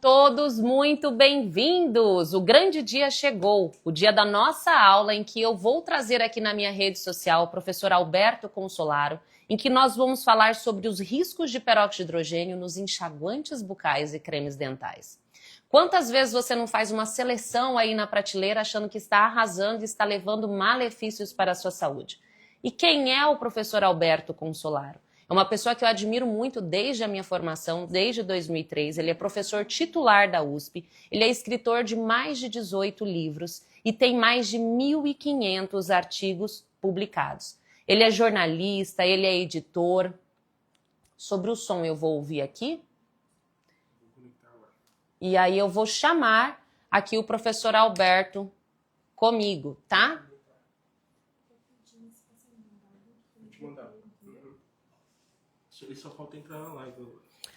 Todos muito bem-vindos! O grande dia chegou, o dia da nossa aula em que eu vou trazer aqui na minha rede social o professor Alberto Consolaro, em que nós vamos falar sobre os riscos de peróxido de hidrogênio nos enxaguantes bucais e cremes dentais. Quantas vezes você não faz uma seleção aí na prateleira achando que está arrasando e está levando malefícios para a sua saúde? E quem é o professor Alberto Consolaro? É uma pessoa que eu admiro muito desde a minha formação, desde 2003. Ele é professor titular da USP, ele é escritor de mais de 18 livros e tem mais de 1.500 artigos publicados. Ele é jornalista, ele é editor. Sobre o som eu vou ouvir aqui. E aí eu vou chamar aqui o professor Alberto comigo, tá? Ele só falta entrar na live.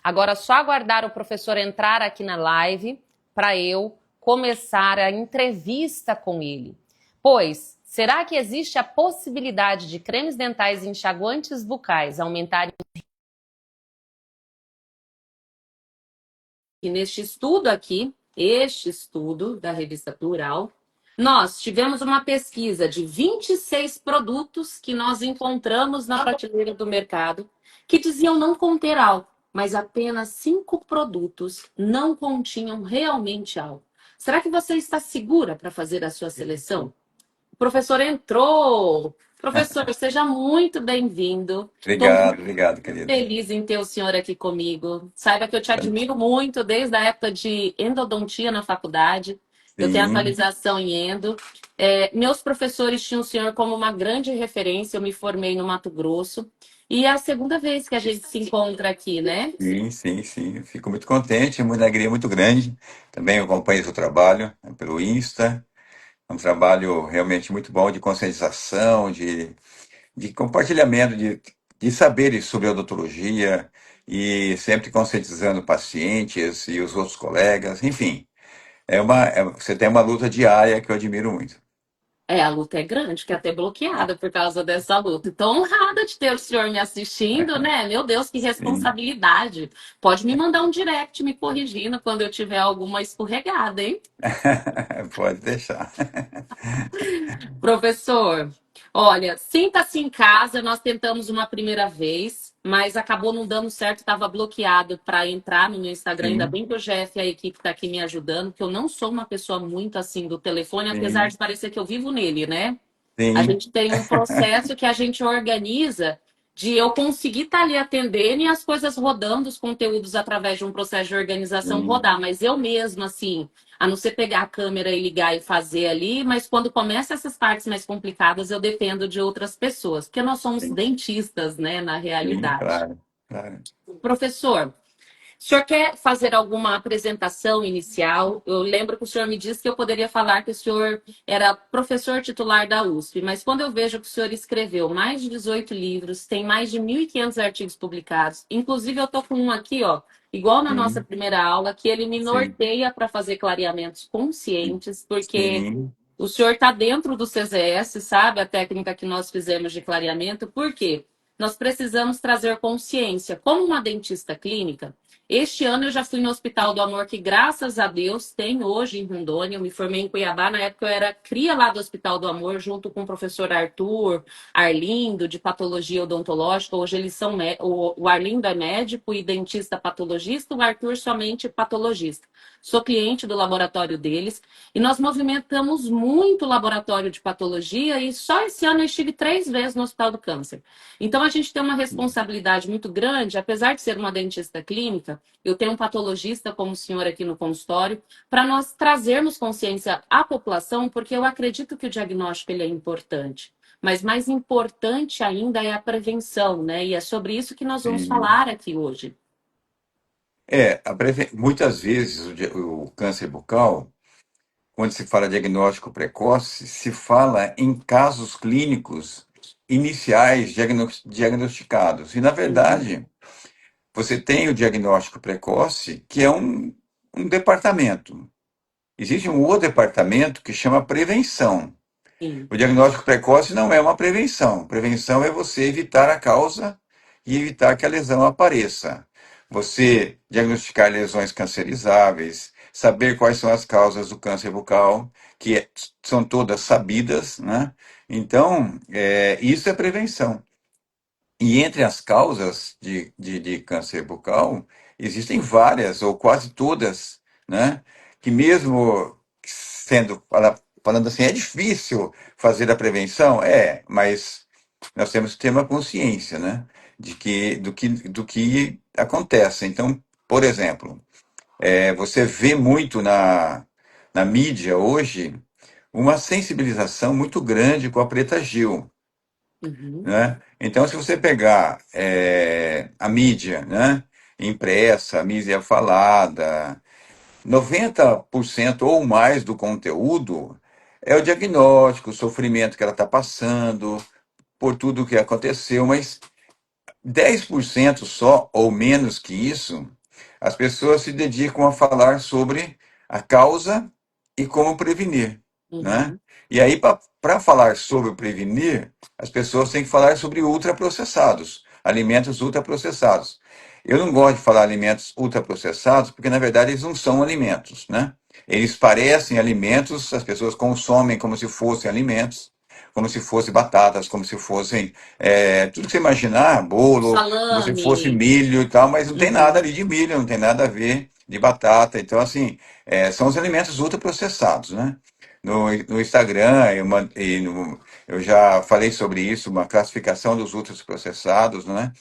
Agora, só aguardar o professor entrar aqui na live para eu começar a entrevista com ele. Pois, será que existe a possibilidade de cremes dentais e enxaguantes bucais aumentarem? E neste estudo aqui, este estudo da revista Plural, nós tivemos uma pesquisa de 26 produtos que nós encontramos na prateleira do mercado que diziam não conter álcool, mas apenas 5 produtos não continham realmente álcool. Será que você está segura para fazer a sua seleção? O professor entrou. Professor, seja muito bem-vindo. Estou Obrigado, querido. feliz em ter o senhor aqui comigo. Saiba que eu te admiro muito desde a época de endodontia na faculdade. Eu tenho Sim, atualização em endo. Meus professores tinham o senhor como uma grande referência. Eu me formei no Mato Grosso. E é a segunda vez que a gente se encontra aqui, né? sim. Eu fico muito contente, uma alegria muito grande. Também eu acompanho o seu trabalho, né, pelo Insta. É um trabalho realmente muito bom de conscientização, de compartilhamento de saberes sobre odontologia e sempre conscientizando pacientes e os outros colegas. Enfim, você tem uma luta diária que eu admiro muito. A luta é grande, fiquei até bloqueada por causa dessa luta. Então, honrada de ter o senhor me assistindo, né? Meu Deus, que Sim, responsabilidade. Pode me mandar um direct me corrigindo quando eu tiver alguma escorregada, hein? pode deixar. Professor, olha, sinta-se em casa. Nós tentamos uma primeira vez, mas acabou não dando certo, estava bloqueado para entrar no meu Instagram. Ainda Sim, bem que o Jeff e a equipe está aqui me ajudando, porque eu não sou uma pessoa muito assim do telefone, apesar sim, de parecer que eu vivo nele, né? A sim, gente tem um processo que a gente organiza de eu conseguir estar ali atendendo e as coisas rodando, os conteúdos através de um processo de organização sim, rodar. Mas eu mesma, assim, a não ser pegar a câmera e ligar e fazer ali, mas quando começa essas partes mais complicadas, eu dependo de outras pessoas, porque nós somos sim, dentistas, né, na sim, realidade. claro, claro. Professor, o senhor quer fazer alguma apresentação inicial? Eu lembro que o senhor me disse que eu poderia falar que o senhor era professor titular da USP, mas quando eu vejo que o senhor escreveu mais de 18 livros, tem mais de 1.500 artigos publicados, inclusive eu estou com um aqui, ó, igual na nossa Sim, primeira aula, que ele me sim, norteia para fazer clareamentos conscientes, porque sim, o senhor está dentro do CZS, sabe? A técnica que nós fizemos de clareamento, por quê? Nós precisamos trazer consciência. Como uma dentista clínica, este ano eu já fui no Hospital do Amor, que graças a Deus tem hoje em Rondônia. Eu me formei em Cuiabá, na época eu era cria lá do Hospital do Amor, junto com o professor Arthur, Arlindo, de patologia odontológica. Hoje eles são, o Arlindo é médico e dentista patologista, o Arthur somente patologista. Sou cliente do laboratório deles e nós movimentamos muito o laboratório de patologia e só esse ano eu estive 3 vezes no Hospital do Câncer. Então a gente tem uma responsabilidade muito grande, apesar de ser uma dentista clínica, eu tenho um patologista como o senhor aqui no consultório, para nós trazermos consciência à população, porque eu acredito que o diagnóstico ele é importante. Mas mais importante ainda é a prevenção, né? E é sobre isso que nós vamos sim. falar aqui hoje. Muitas vezes o câncer bucal, quando se fala diagnóstico precoce, se fala em casos clínicos iniciais diagnosticados. E, na Sim, verdade, você tem o diagnóstico precoce, que é um departamento. Existe um outro departamento que chama prevenção. sim. O diagnóstico precoce não é uma prevenção. Prevenção é você evitar a causa e evitar que a lesão apareça. você diagnosticar lesões cancerizáveis, saber quais são as causas do câncer bucal, são todas sabidas, né? Então, isso é prevenção. E entre as causas de câncer bucal, existem várias, ou quase todas, né? Que mesmo sendo, falando assim, é difícil fazer a prevenção? Mas nós temos que ter uma consciência, né? Do que acontece. Então, por exemplo, você vê muito na mídia hoje uma sensibilização muito grande com a Preta Gil, Uhum. né? Então, se você pegar a mídia, né, impressa, a mídia falada, 90% ou mais do conteúdo é o diagnóstico, o sofrimento que ela está passando, por tudo o que aconteceu, mas 10% só, ou menos que isso, as pessoas se dedicam a falar sobre a causa e como prevenir, né? Uhum. E aí, para falar sobre prevenir, as pessoas têm que falar sobre ultraprocessados, alimentos ultraprocessados. Eu não gosto de falar alimentos ultraprocessados, porque na verdade eles não são alimentos, né? Eles parecem alimentos, as pessoas consomem como se fossem alimentos, como se fossem batatas, como se fossem tudo que você imaginar, bolo, como se fosse Salame. milho e tal, mas não tem nada Uhum. ali de milho, não tem nada a ver de batata. Então, assim, são os alimentos ultraprocessados, né? No Instagram, eu já falei sobre isso, uma classificação dos ultraprocessados, né?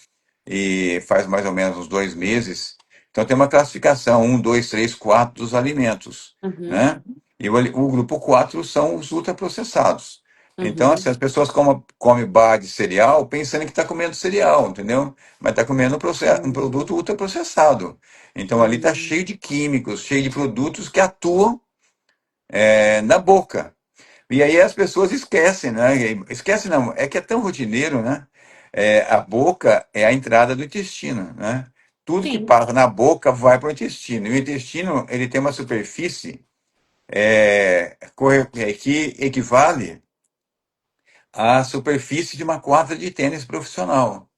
E faz mais ou menos uns 2 meses. Então tem uma classificação, um, dois, três, quatro dos alimentos, Uhum. né? E o grupo 4 são os ultraprocessados. Então, assim, Uhum. as pessoas comem bar de cereal pensando que está comendo cereal, entendeu? Mas está comendo um produto Uhum. ultraprocessado. Então ali está Uhum. cheio de químicos, cheio de produtos que atuam na boca. E aí as pessoas esquecem, né? Esquecem não, é que é tão rotineiro, né? A boca é a entrada do intestino, né? Tudo que Sim. passa na boca vai para o intestino. E o intestino, ele tem uma superfície que equivale à superfície de uma quadra de tênis profissional.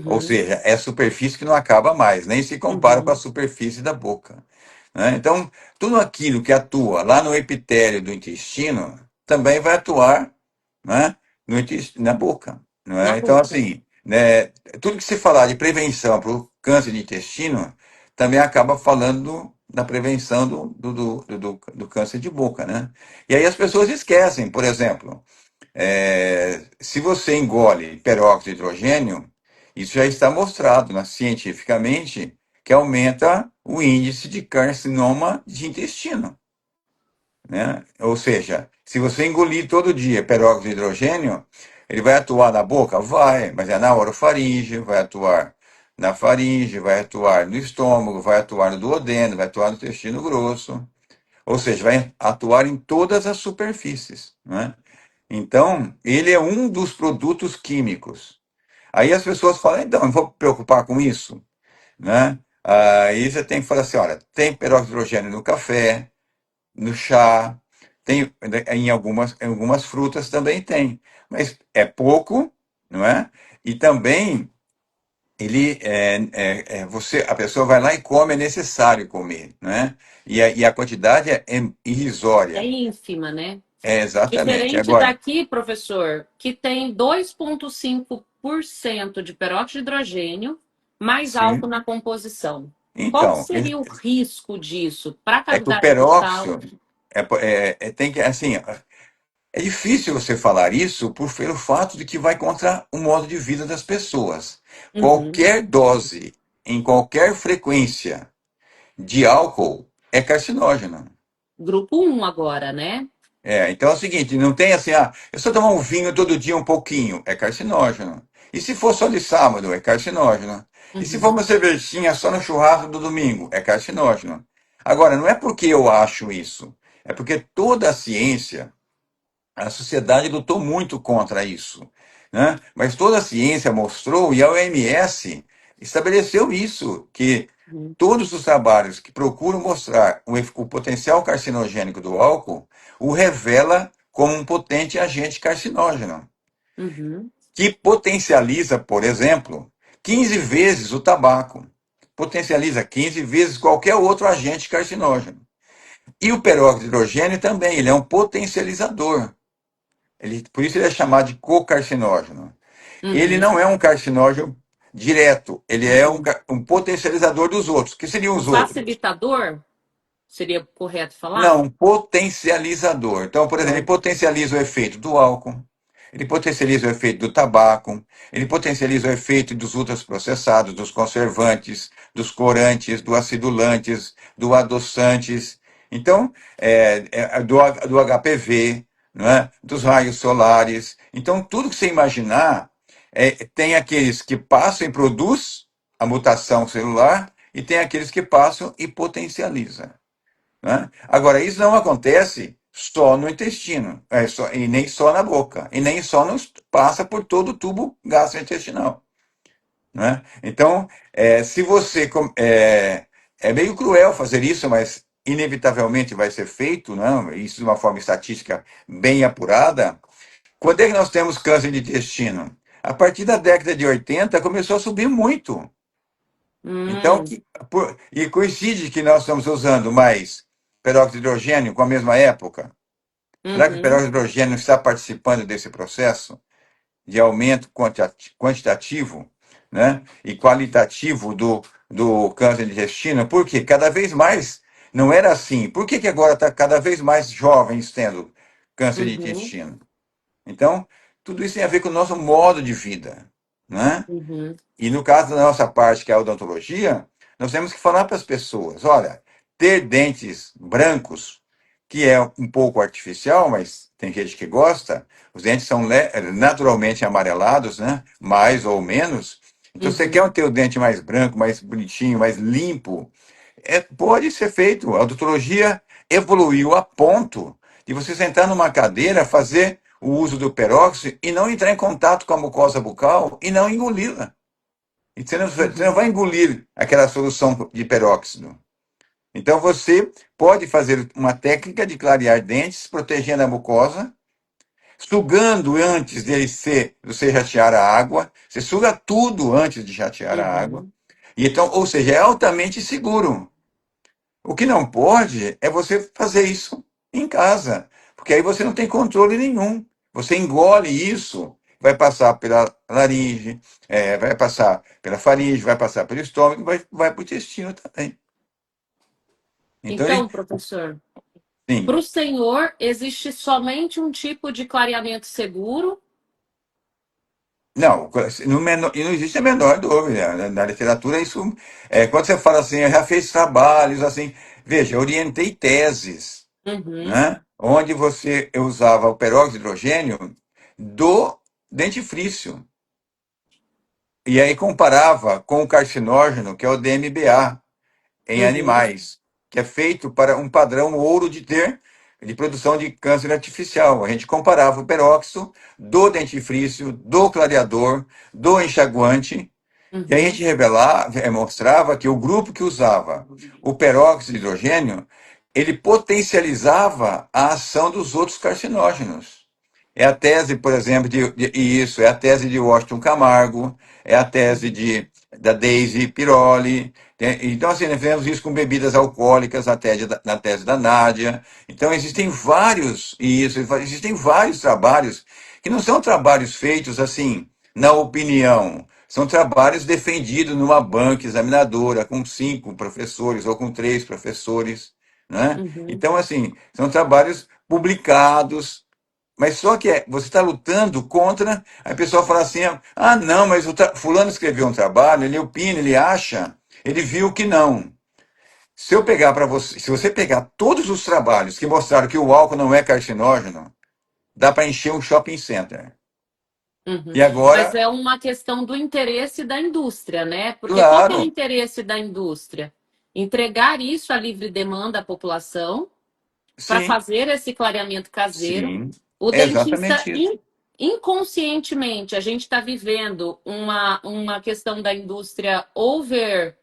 Ou Uhum. seja, é superfície que não acaba mais, nem se compara com a Uhum. superfície da boca, né? Então, tudo aquilo que atua lá no epitélio do intestino também vai atuar, né, na boca, não Na é? Então, boca. assim, né, tudo que se falar de prevenção para o câncer de intestino também acaba falando da prevenção do câncer de boca, né? E aí as pessoas esquecem, por exemplo, se você engole peróxido de hidrogênio, isso já está mostrado, cientificamente que aumenta o índice de carcinoma de intestino, né? Ou seja, se você engolir todo dia peróxido de hidrogênio, ele vai atuar na boca? Vai, mas é na orofaringe, vai atuar na faringe, vai atuar no estômago, vai atuar no duodeno, vai atuar no intestino grosso. Ou seja, vai atuar em todas as superfícies, né? Então, ele é um dos produtos químicos. Aí as pessoas falam, então, eu vou me preocupar com isso, né? Aí você tem que falar assim, olha, tem peróxido de hidrogênio no café, no chá, tem em algumas frutas também tem, mas é pouco, não é? E também a pessoa vai lá e come, é necessário comer, né? E a quantidade é É irrisória. ínfima, né? Exatamente. Diferente Agora, daqui, professor, que tem 2,5% de peróxido de hidrogênio, mais álcool sim. na composição. Qual que Então, seria o risco disso para a é que o cavidade bucal? peróxido tem que assim, é difícil você falar isso pelo fato de que vai contra o modo de vida das pessoas. Uhum. Qualquer dose, em qualquer frequência de álcool é carcinógeno. Grupo um agora, né? Então é o seguinte, não tem assim, eu só tomar um vinho todo dia um pouquinho, é carcinógeno. E se for só de sábado, é carcinógeno. E se for Uhum. uma cervejinha só no churrasco do domingo, é carcinógeno. Agora, não é porque eu acho isso, é porque toda a ciência, a sociedade lutou muito contra isso, né? Mas toda a ciência mostrou, e a OMS estabeleceu isso, que Uhum. todos os trabalhos que procuram mostrar o potencial carcinogênico do álcool o revela como um potente agente carcinógeno, Uhum. que potencializa, por exemplo, 15 vezes o tabaco. potencializa 15 vezes qualquer outro agente carcinógeno. E o peróxido de hidrogênio também, ele é um potencializador. Por isso ele é chamado de cocarcinógeno. Ele Uhum. não é um carcinógeno direto, ele é um potencializador dos outros. O que seriam Um os outros? facilitador, seria correto falar? Não, um potencializador. Então, por exemplo, ele Ah. potencializa o efeito do álcool, ele potencializa o efeito do tabaco, ele potencializa o efeito dos ultraprocessados, dos conservantes, dos corantes, do acidulantes, do adoçantes. Então, do HPV, não é? Dos raios solares. Então, tudo que você imaginar, tem aqueles que passam e produz a mutação celular e tem aqueles que passam e potencializam. Né? Agora, isso não acontece só no intestino, e nem só na boca, e nem só passa por todo o tubo gastrointestinal. Né? Então, se você. É meio cruel fazer isso, mas inevitavelmente vai ser feito, né? Isso de uma forma estatística bem apurada. Quando é que nós temos câncer de intestino? A partir da década de 80 começou a subir muito. Então, Hum. e coincide que nós estamos usando mais peróxido de hidrogênio com a mesma época. Será que o Uhum. peróxido de hidrogênio está participando desse processo de aumento quantitativo, né, e qualitativo do câncer de intestino? Porque cada vez mais não era assim. Por que agora está cada vez mais jovens tendo câncer de Uhum. intestino? Então, tudo isso tem a ver com o nosso modo de vida, né? Uhum. E no caso da nossa parte, que é a odontologia, nós temos que falar para as pessoas: olha, ter dentes brancos, que é um pouco artificial, mas tem gente que gosta, os dentes são naturalmente amarelados, né? Mais ou menos. Então, você quer Uhum. ter o dente mais branco, mais bonitinho, mais limpo, pode ser feito. A odontologia evoluiu a ponto de você sentar numa cadeira, fazer o uso do peróxido e não entrar em contato com a mucosa bucal e não engoli-la. E você não Uhum. vai engolir aquela solução de peróxido. Então você pode fazer uma técnica de clarear dentes, protegendo a mucosa, sugando antes você jatear a água. Você suga tudo antes de jatear a água. Uhum. E então, ou seja, é altamente seguro. O que não pode é você fazer isso em casa, porque aí você não tem controle nenhum. Você engole isso, vai passar pela laringe, vai passar pela faringe, vai passar pelo estômago, vai para o intestino também. Então, Então, professor, para sim. o senhor existe somente um tipo de clareamento seguro? Não, e não existe a menor dúvida. Na literatura, isso. Quando você fala assim, já fez trabalhos, assim. Veja, eu orientei teses, Uhum. né? Onde você usava o peróxido de hidrogênio do dentifrício. E aí comparava com o carcinógeno, que é o DMBA, em Uhum. animais, que é feito para um padrão ouro de produção de câncer artificial. A gente comparava o peróxido do dentifrício, do clareador, do enxaguante, e aí a Uhum. gente mostrava que o grupo que usava o peróxido de hidrogênio, ele potencializava a ação dos outros carcinógenos. É a tese, por exemplo, isso, é a tese de Washington Camargo, é a tese da Daisy Piroli. Então, assim, nós fizemos isso com bebidas alcoólicas na tese da Nádia. Então, existem vários trabalhos que não são trabalhos feitos assim, na opinião. São trabalhos defendidos numa banca examinadora, com 5 professores ou com 3 professores. Né? Uhum. Então, assim, são trabalhos publicados, mas só que você está lutando contra. Aí o pessoal fala assim: ah, não, mas Fulano escreveu um trabalho, ele opina, ele acha, ele viu que não. Se eu pegar para você, se você pegar todos os trabalhos que mostraram que o álcool não é carcinógeno, dá para encher um shopping center. Uhum. E Mas agora, é uma questão do interesse da indústria, né? Porque qual que é o claro, interesse da indústria? Entregar isso à livre demanda à população para sim, fazer esse clareamento caseiro. sim, O é dentista, exatamente isso. inconscientemente, a gente está vivendo uma questão da indústria over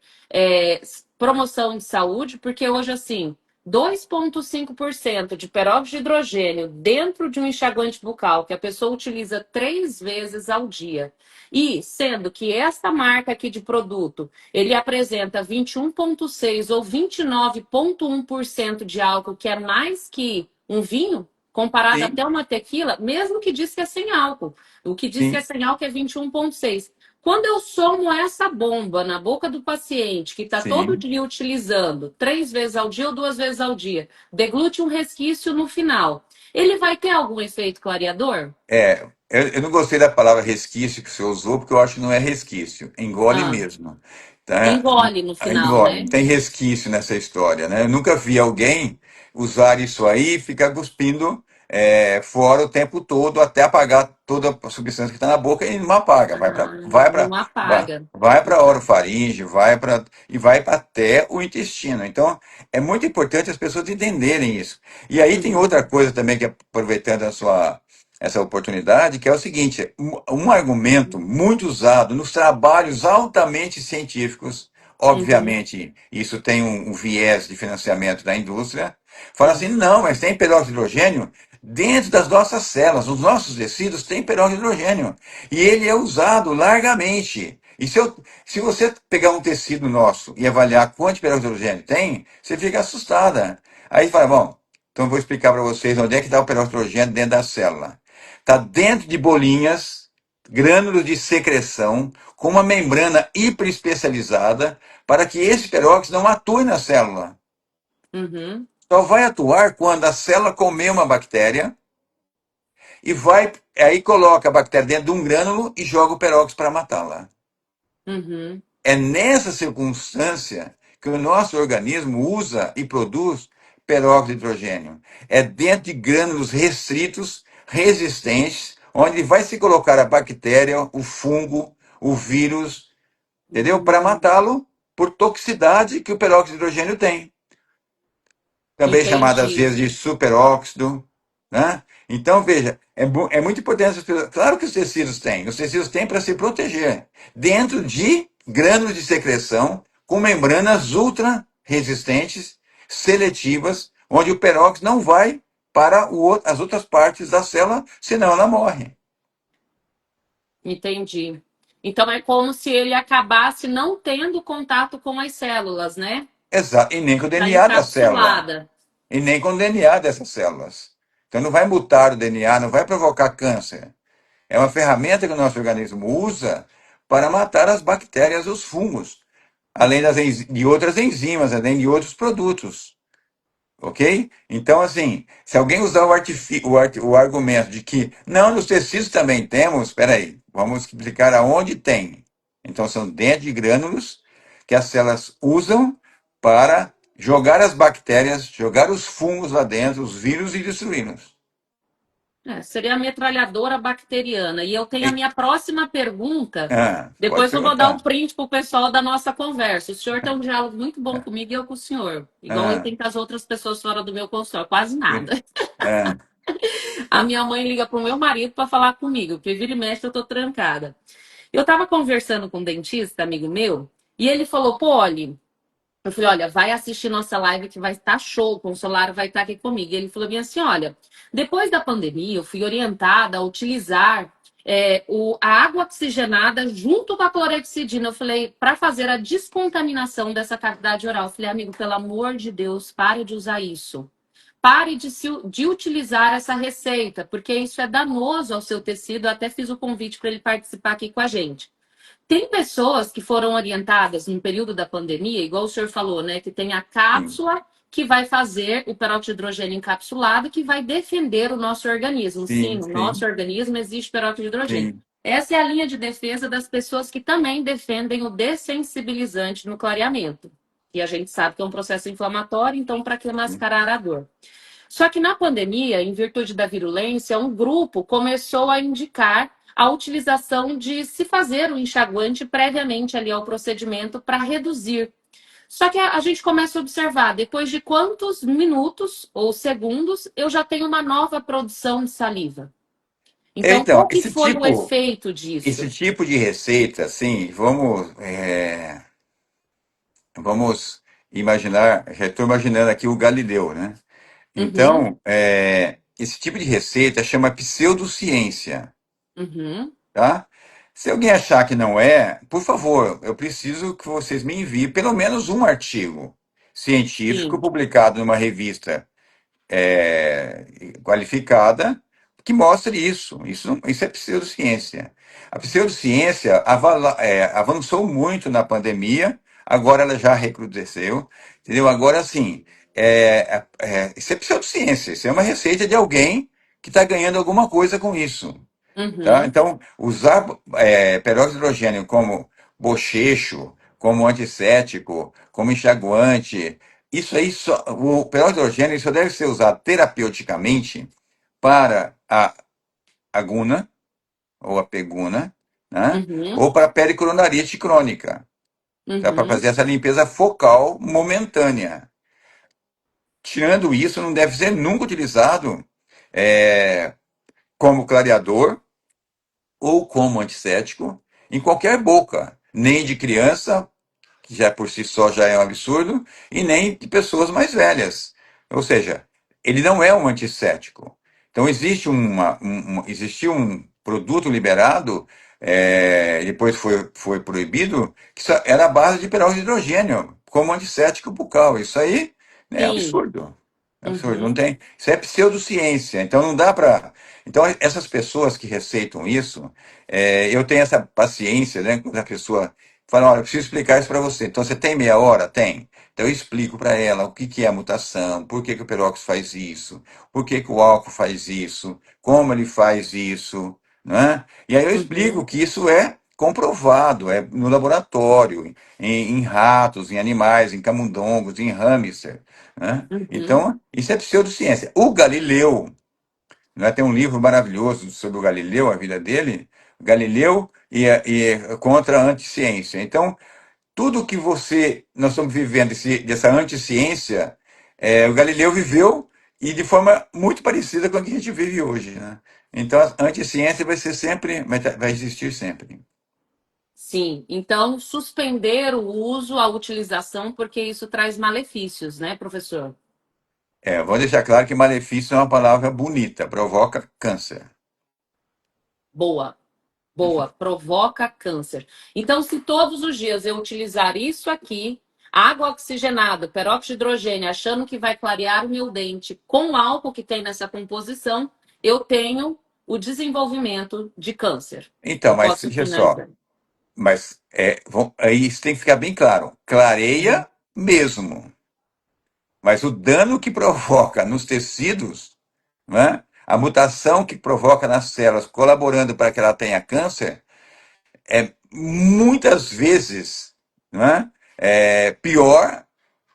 promoção de saúde, porque hoje, assim, 2,5% de peróxido de hidrogênio dentro de um enxaguante bucal que a pessoa utiliza 3 vezes ao dia, e sendo que esta marca aqui de produto, ele apresenta 21,6 ou 29,1% de álcool, que é mais que um vinho, comparado até Sim, uma tequila, mesmo que diz que é sem álcool. O que diz que é sim, sem álcool é 21,6. Quando eu somo essa bomba na boca do paciente, que está todo sim. dia utilizando 3 vezes ao dia ou 2 vezes ao dia, deglute um resquício no final, ele vai ter algum efeito clareador? Eu não gostei da palavra resquício que você usou, porque eu acho que não é resquício, engole Ah, mesmo. Tá? engole no final, Engole, não né? tem resquício nessa história, né? Eu nunca vi alguém usar isso aí e ficar cuspindo fora o tempo todo até apagar toda a substância que está na boca e não apaga, vai para Ah, vai não para apaga. vai para a orofaringe, vai para até o intestino. Então, é muito importante as pessoas entenderem isso. E aí tem outra Uhum, coisa também que aproveitando a sua essa oportunidade, que é o seguinte, um argumento muito usado nos trabalhos altamente científicos, uhum, obviamente isso tem um viés de financiamento da indústria, fala assim, sim. não, mas tem peróxido de hidrogênio dentro das nossas células, os nossos tecidos têm peróxido de hidrogênio, e ele é usado largamente. E se você pegar um tecido nosso e avaliar quanto peróxido de hidrogênio tem, você fica assustada. Aí fala, bom, então eu vou explicar para vocês onde é que está o peróxido de hidrogênio dentro da célula. Está dentro de bolinhas, grânulos de secreção, com uma membrana hiperespecializada para que esse peróxido não atue na célula. Uhum, Só vai atuar quando a célula comer uma bactéria e aí coloca a bactéria dentro de um grânulo e joga o peróxido para matá-la. uhum, É nessa circunstância que o nosso organismo usa e produz peróxido de hidrogênio. É dentro de grânulos restritos, resistentes, onde vai se colocar a bactéria, o fungo, o vírus, entendeu? Para uhum. matá-lo por toxicidade que o peróxido de hidrogênio tem, também chamado às Entendi. vezes de superóxido, né? Então, veja, é muito importante essas pessoas. Claro que os tecidos têm para se proteger, dentro de grânulos de secreção com membranas ultra resistentes, seletivas, onde o peróxido não vai para as outras partes da célula, senão ela morre. Entendi. Então é como se ele acabasse não tendo contato com as células, né? Exato. E nem com o Está DNA da célula. encapsulada. E nem com o DNA dessas células. Então não vai mutar o DNA, não vai provocar câncer. É uma ferramenta que o nosso organismo usa para matar as bactérias e os fungos, além de outras enzimas, além de outros produtos. Ok? Então, assim, se alguém usar o argumento de que não, nos tecidos também temos, espera aí, vamos explicar aonde tem. Então, são dentro de grânulos que as células usam para jogar as bactérias, jogar os fungos lá dentro, os vírus e destruí-los. É, seria a metralhadora bacteriana. E eu tenho a E- minha próxima pergunta. Pode Depois eu vou dar perguntar. um print para o pessoal da nossa conversa. O senhor tem um diálogo muito bom comigo e eu com o senhor. Igual ele Ah, tem com as outras pessoas fora do meu consultório. Quase nada. ah, A minha mãe liga para o meu marido para falar comigo, porque vira e mexe eu tô trancada. Eu estava conversando com um dentista, amigo meu, e ele falou, Polly, eu falei, olha, vai assistir nossa live que vai estar show, o consulado vai estar aqui comigo. E ele falou bem assim, olha, depois da pandemia eu fui orientada a utilizar a água oxigenada junto com a clorexidina. Eu falei, para fazer a descontaminação dessa cavidade oral. Eu falei, amigo, pelo amor de Deus, pare de usar isso. Pare de utilizar essa receita, porque isso é danoso ao seu tecido. Eu até fiz o convite para ele participar aqui com a gente. Tem pessoas que foram orientadas no período da pandemia, igual o senhor falou, né? Que tem a sim, cápsula que vai fazer o peróxido de hidrogênio encapsulado, que vai defender o nosso organismo. Sim, sim, no nosso sim, organismo existe peróxido de hidrogênio. sim, Essa é a linha de defesa das pessoas que também defendem o dessensibilizante no clareamento. E a gente sabe que é um processo inflamatório, então, para que sim. mascarar a dor? Só que na pandemia, em virtude da virulência, um grupo começou a indicar a utilização de se fazer o enxaguante previamente ali ao procedimento para reduzir. Só que a gente começa a observar, depois de quantos minutos ou segundos eu já tenho uma nova produção de saliva. Então, Então, qual que foi o efeito disso? esse tipo de receita, assim, vamos imaginar, já estou imaginando aqui o Galileu, né? Uhum, Então, esse tipo de receita chama pseudociência, uhum, tá? Se alguém achar que não é, por favor, eu preciso que vocês me enviem pelo menos um artigo científico sim, publicado numa revista qualificada que mostre isso. Isso é pseudociência. A pseudociência avançou muito na pandemia, agora ela já recrudesceu, entendeu? Agora, sim, isso é pseudociência, isso é uma receita de alguém que está ganhando alguma coisa com isso. Tá? uhum, Então, usar peróxido de hidrogênio como bochecho, como antisséptico, como enxaguante, isso aí o peróxido de hidrogênio só deve ser usado terapeuticamente para a guna, ou a peguna, né? uhum, Ou para a pericoronarite crônica, tá? Para uhum, fazer essa limpeza focal momentânea. Tirando isso, não deve ser nunca utilizado é, como clareador ou como antisséptico em qualquer boca, nem de criança, que já por si só já é um absurdo, e nem de pessoas mais velhas. Ou seja, ele não é um antisséptico. Então existiu um produto liberado, depois foi proibido, que era a base de peróxido de hidrogênio, como antisséptico bucal. Isso aí é sim, absurdo. É absurdo, não uhum, tem. Isso é pseudociência. Então não dá para. Então essas pessoas que receitam isso, eu tenho essa paciência, né? Quando a pessoa fala, olha, eu preciso explicar isso para você. Então, você tem meia hora? Tem. Então, eu explico para ela o que que é a mutação, por que que o peróxido faz isso, por que que o álcool faz isso, como ele faz isso, né? E aí eu explico uhum, que isso é comprovado, é no laboratório, em ratos, em animais, em camundongos, em hamster, né? uhum, Então, isso é pseudociência. O Galileu, né, tem um livro maravilhoso sobre o Galileu, a vida dele, Galileu contra a anticiência. Então, tudo que nós estamos vivendo dessa anticiência, o Galileu viveu e de forma muito parecida com a que a gente vive hoje, né? Então, a anticiência vai ser sempre, vai existir sempre. sim. Então, suspender o uso, a utilização, porque isso traz malefícios, né, professor? Vou deixar claro que malefício é uma palavra bonita, provoca câncer. Boa. Boa, provoca câncer. Então, se todos os dias eu utilizar isso aqui, água oxigenada, peróxido de hidrogênio, achando que vai clarear o meu dente com o álcool que tem nessa composição, eu tenho o desenvolvimento de câncer. Então, Eu mas posso veja só, finalizar. aí isso tem que ficar bem claro. Uhum, Clareia mesmo. Mas o dano que provoca nos tecidos, né, a mutação que provoca nas células, colaborando para que ela tenha câncer, é muitas vezes, né, pior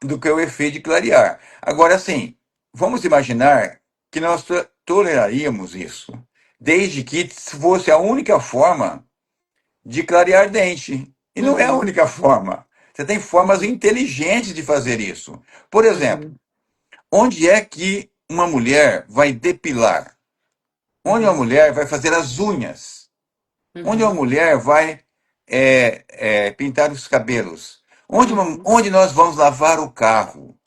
do que o efeito de clarear. Agora, sim, vamos imaginar que nós toleraríamos isso, desde que fosse a única forma de clarear dente. E não é a uhum, única forma. Você tem formas uhum, inteligentes de fazer isso. Por exemplo, uhum, onde é que uma mulher vai depilar? Onde uma uhum, mulher vai fazer as unhas? Onde uma uhum, mulher vai pintar os cabelos? uhum, Onde nós vamos lavar o carro?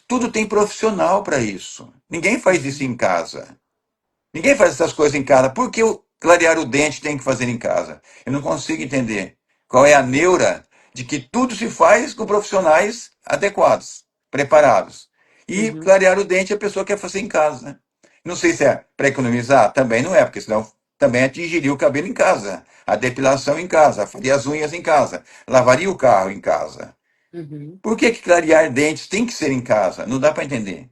Tudo tem profissional para isso. Ninguém faz isso uhum, em casa. Ninguém faz essas coisas em casa. Por que o clarear o dente tem que fazer em casa? Eu não consigo entender qual é a neura de que tudo se faz com profissionais adequados, preparados. E uhum, clarear o dente a pessoa quer fazer em casa, né? Não sei se é para economizar, também não é, porque senão também atingiria o cabelo em casa, a depilação em casa, faria as unhas em casa, lavaria o carro em casa. uhum. Por que que clarear dentes tem que ser em casa? Não dá para entender.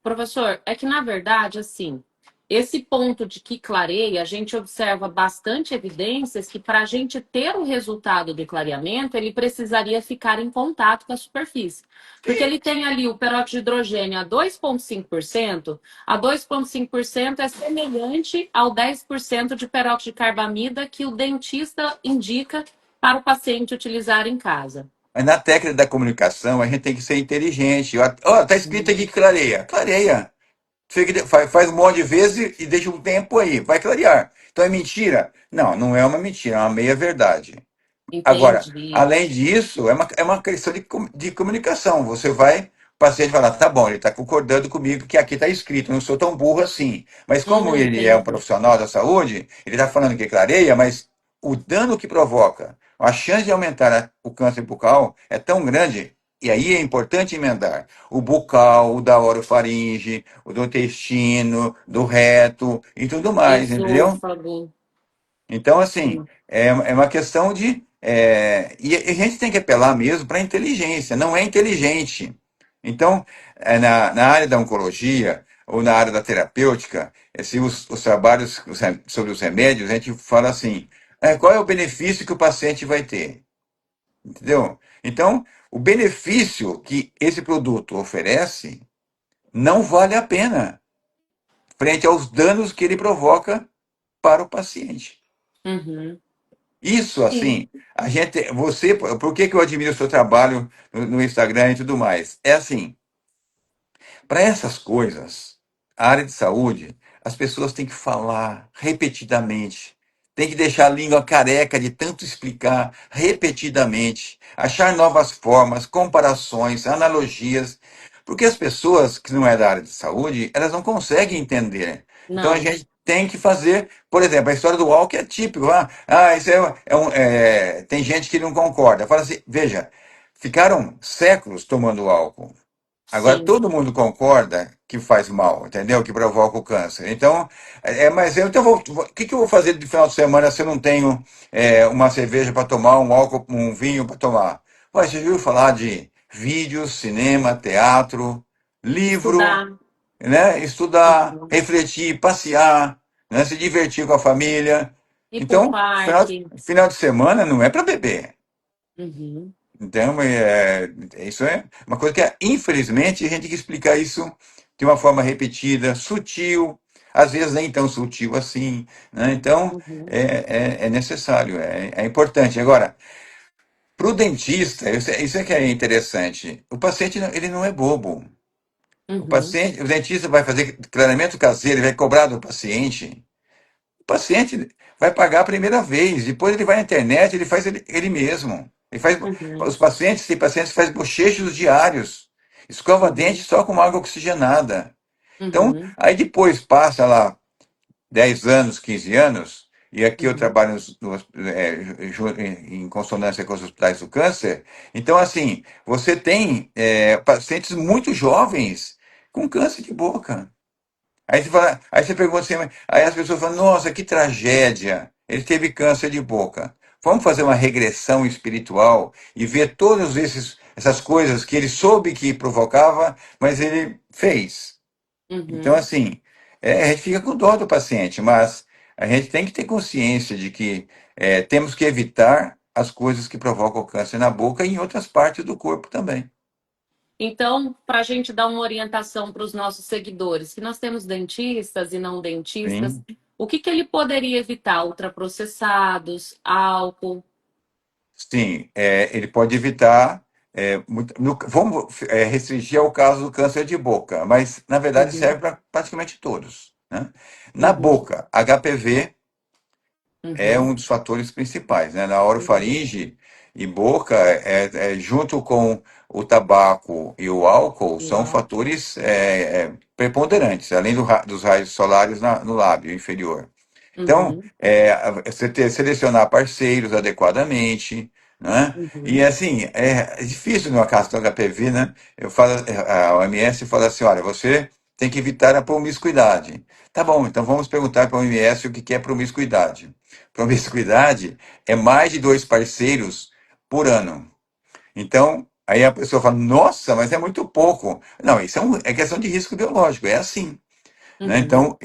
Professor, é que na verdade, assim, esse ponto de que clareia, a gente observa bastante evidências que para a gente ter o resultado do clareamento, ele precisaria ficar em contato com a superfície. Porque ele tem ali o peróxido de hidrogênio a 2,5%, a 2,5% é semelhante ao 10% de peróxido de carbamida que o dentista indica para o paciente utilizar em casa. Mas na técnica da comunicação, a gente tem que ser inteligente. Ó, tá escrito aqui que clareia. Clareia. Faz um monte de vezes e deixa um tempo aí. Vai clarear. Então é mentira? Não, não é uma mentira, é uma meia-verdade. Agora, Entendi. além disso, é uma questão de comunicação. Você vai, o paciente fala, tá bom, ele está concordando comigo que aqui está escrito, eu não sou tão burro assim. Mas como ele é um Entendi. profissional da saúde, ele está falando que clareia, mas o dano que provoca, a chance de aumentar o câncer bucal é tão grande, e aí é importante emendar o bucal, o da orofaringe, o do intestino, do reto e tudo mais, entendeu? Esôfago. Então, assim, Sim. é uma questão de. E a gente tem que apelar mesmo para a inteligência, não é inteligente. Então, na área da oncologia ou na área da terapêutica, se os trabalhos sobre os remédios, a gente fala assim: qual é o benefício que o paciente vai ter? Entendeu? Então, o benefício que esse produto oferece não vale a pena frente aos danos que ele provoca para o paciente. Uhum. Isso, Sim. assim, por que que eu admiro o seu trabalho no Instagram e tudo mais? É assim, para essas coisas, a área de saúde, as pessoas têm que falar repetidamente, tem que deixar a língua careca de tanto explicar repetidamente, achar novas formas, comparações, analogias, porque as pessoas que não é da área de saúde, elas não conseguem entender. Então a Não. gente tem que fazer, por exemplo, a história do álcool é típico. Isso tem gente que não concorda. Fala assim, veja, ficaram séculos tomando álcool. Agora Sim. todo mundo concorda que faz mal, entendeu? Que provoca o câncer. Então, mas eu então o que que eu vou fazer de final de semana se eu não tenho uma cerveja para tomar, um álcool, um vinho para tomar? Ué, você já ouviu falar de vídeos, cinema, teatro, livro, Estudar. né? Estudar, Uhum. refletir, passear, né? Se divertir com a família. Ir para um Então, parque. final de semana não é para beber. Uhum. Então, isso é uma coisa que, infelizmente, a gente tem que explicar isso de uma forma repetida, sutil, às vezes nem tão sutil assim, né? Então, Uhum. é necessário, é importante. Agora, para o dentista, isso é que é interessante. O paciente, ele não é bobo. Uhum. O dentista vai fazer clareamento caseiro, ele vai cobrar do paciente. O paciente vai pagar a primeira vez, depois ele vai na internet, ele faz ele mesmo. Uhum. Tem pacientes que fazem bochechos diários, escova dente Uhum. só com água oxigenada. Então, Uhum. aí depois passa lá 10 anos, 15 anos, e aqui eu Uhum. trabalho em consonância com os hospitais do câncer. Então, assim, você tem pacientes muito jovens com câncer de boca. Aí você pergunta assim, aí as pessoas falam, nossa, que tragédia, ele teve câncer de boca. Vamos fazer uma regressão espiritual e ver todas essas coisas que ele soube que provocava, mas ele fez. Então, Uhum. assim, a gente fica com dó do paciente, mas a gente tem que ter consciência de que temos que evitar as coisas que provocam o câncer na boca e em outras partes do corpo também. Então, para a gente dar uma orientação para os nossos seguidores, que nós temos dentistas e não dentistas, Sim. o que que ele poderia evitar? Ultraprocessados, álcool. Sim, ele pode evitar. Vamos restringir ao caso do câncer de boca, mas na verdade Uhum. serve para praticamente todos, né? Na Uhum. boca, HPV é Uhum. um dos fatores principais, né? Na Uhum. orofaringe e boca, junto com o tabaco e o álcool, E o são álcool. fatores preponderantes, além dos raios solares no lábio inferior. Então, Uhum. selecionar parceiros adequadamente, né? E Uhum. assim, é difícil no caso do HPV, né? A OMS fala assim, olha, você tem que evitar a promiscuidade. Tá bom, então vamos perguntar para a OMS o que que é promiscuidade. Promiscuidade é mais de dois parceiros por ano. Então, aí a pessoa fala, nossa, mas é muito pouco. Não, isso é questão de risco biológico, é assim. Né? Uhum. Então,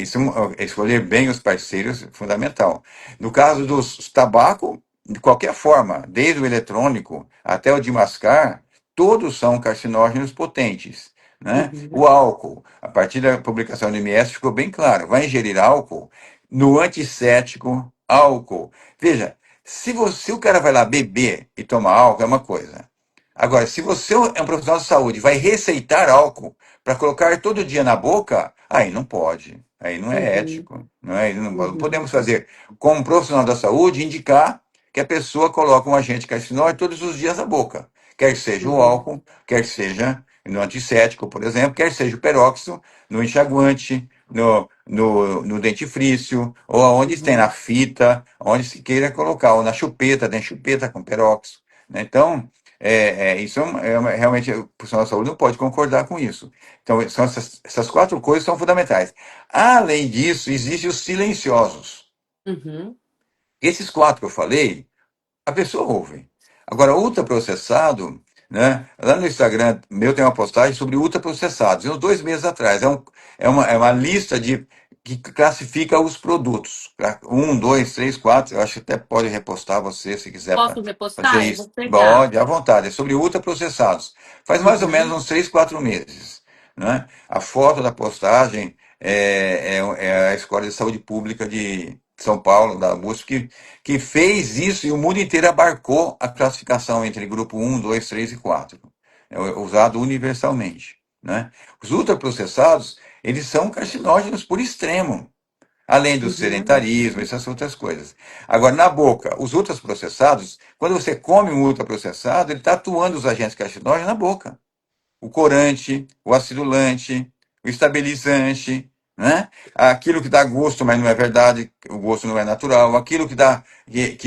escolher bem os parceiros é fundamental. No caso dos tabaco, de qualquer forma, desde o eletrônico até o de mascar, todos são carcinógenos potentes. Né? O Uhum. álcool, a partir da publicação do MS, ficou bem claro: vai ingerir álcool no antisséptico, álcool. Veja, se o cara vai lá beber e tomar álcool, é uma coisa. Agora, se você é um profissional de saúde, vai receitar álcool para colocar todo dia na boca, aí não pode. Aí não é Uhum. ético. Não, não Uhum. podemos fazer, como profissional da saúde, indicar que a pessoa coloca um agente carcinógeno todos os dias na boca. Quer seja o Uhum. álcool, quer seja no antissético, por exemplo, quer seja o peróxido, no enxaguante, no dentifrício, ou aonde tem na Uhum. fita, onde se queira colocar, ou na chupeta, tem chupeta com peróxido. Né? Então, isso realmente o profissional da saúde não pode concordar com isso. Então, são essas quatro coisas são fundamentais. Além disso, existem os silenciosos. Uhum. Esses quatro que eu falei, a pessoa ouve. Agora, ultraprocessado, né? Lá no Instagram meu tem uma postagem sobre ultraprocessados, uns 2 meses atrás. É uma lista que classifica os produtos. Um, dois, três, quatro. Eu acho que até pode repostar você se quiser para Posso fazer repostar? Eu vou isso. pegar. Pode, à vontade. É sobre ultraprocessados. Faz mais ou menos Uhum. uns 3, 4 meses. Né? A foto da postagem é a Escola de Saúde Pública de São Paulo, da USP, que fez isso e o mundo inteiro abarcou a classificação entre grupo um, 2, 3 e 4. É usado universalmente. Né? Os ultraprocessados, eles são carcinógenos por extremo, além do Uhum. sedentarismo, essas outras coisas. Agora, na boca, os ultraprocessados, quando você come um ultraprocessado, ele está atuando os agentes carcinógenos na boca, o corante, o acidulante, o estabilizante, né? Aquilo que dá gosto, mas não é verdade, o gosto não é natural, aquilo que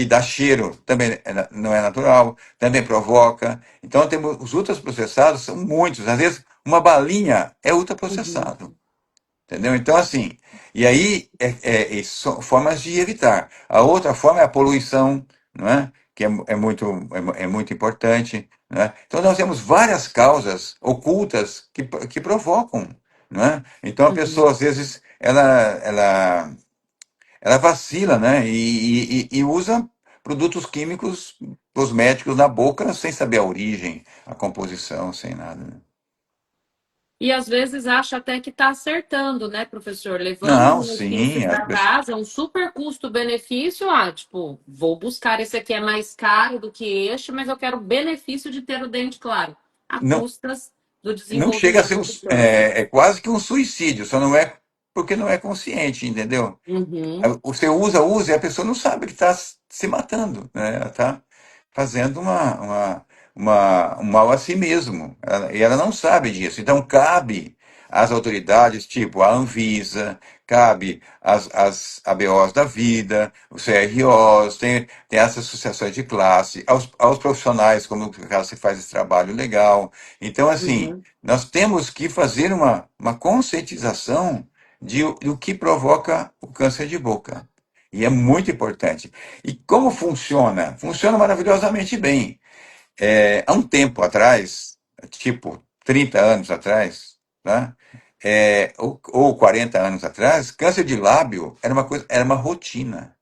dá cheiro também não é natural, também provoca. Então, temos, os ultraprocessados são muitos, às vezes uma balinha é Uhum. ultraprocessado. Entendeu? Então, assim, e aí são formas de evitar. A outra forma é a poluição, não é? Que é muito importante. Né? Então, nós temos várias causas ocultas que provocam. Não é? Então, a pessoa, Uhum. às vezes, ela vacila, né? E usa produtos químicos, cosméticos na boca sem saber a origem, a composição, sem nada. Né? E às vezes acha até que está acertando, né, professor? Levando o Não, benefício sim, para casa, um super custo-benefício. Ah, tipo, vou buscar esse aqui é mais caro do que este, mas eu quero o benefício de ter o dente claro, a não, custas do não chega a ser desenvolvimento do câncer. é quase que um suicídio, só não é porque não é consciente, entendeu? Uhum. Você usa e a pessoa não sabe que está se matando, né? Ela está fazendo um mal a si mesmo. E ela não sabe disso. Então, cabe às autoridades, tipo a Anvisa, cabe às ABOs da vida, os CROs, tem essas associações de classe, aos profissionais, como no caso você faz esse trabalho legal. Então, assim, Uhum. nós temos que fazer uma conscientização do que provoca o câncer de boca. E é muito importante. E como funciona? Funciona maravilhosamente bem. Há um tempo atrás, tipo 30 anos atrás, tá? Ou 40 anos atrás, câncer de lábio era uma coisa, era uma rotina,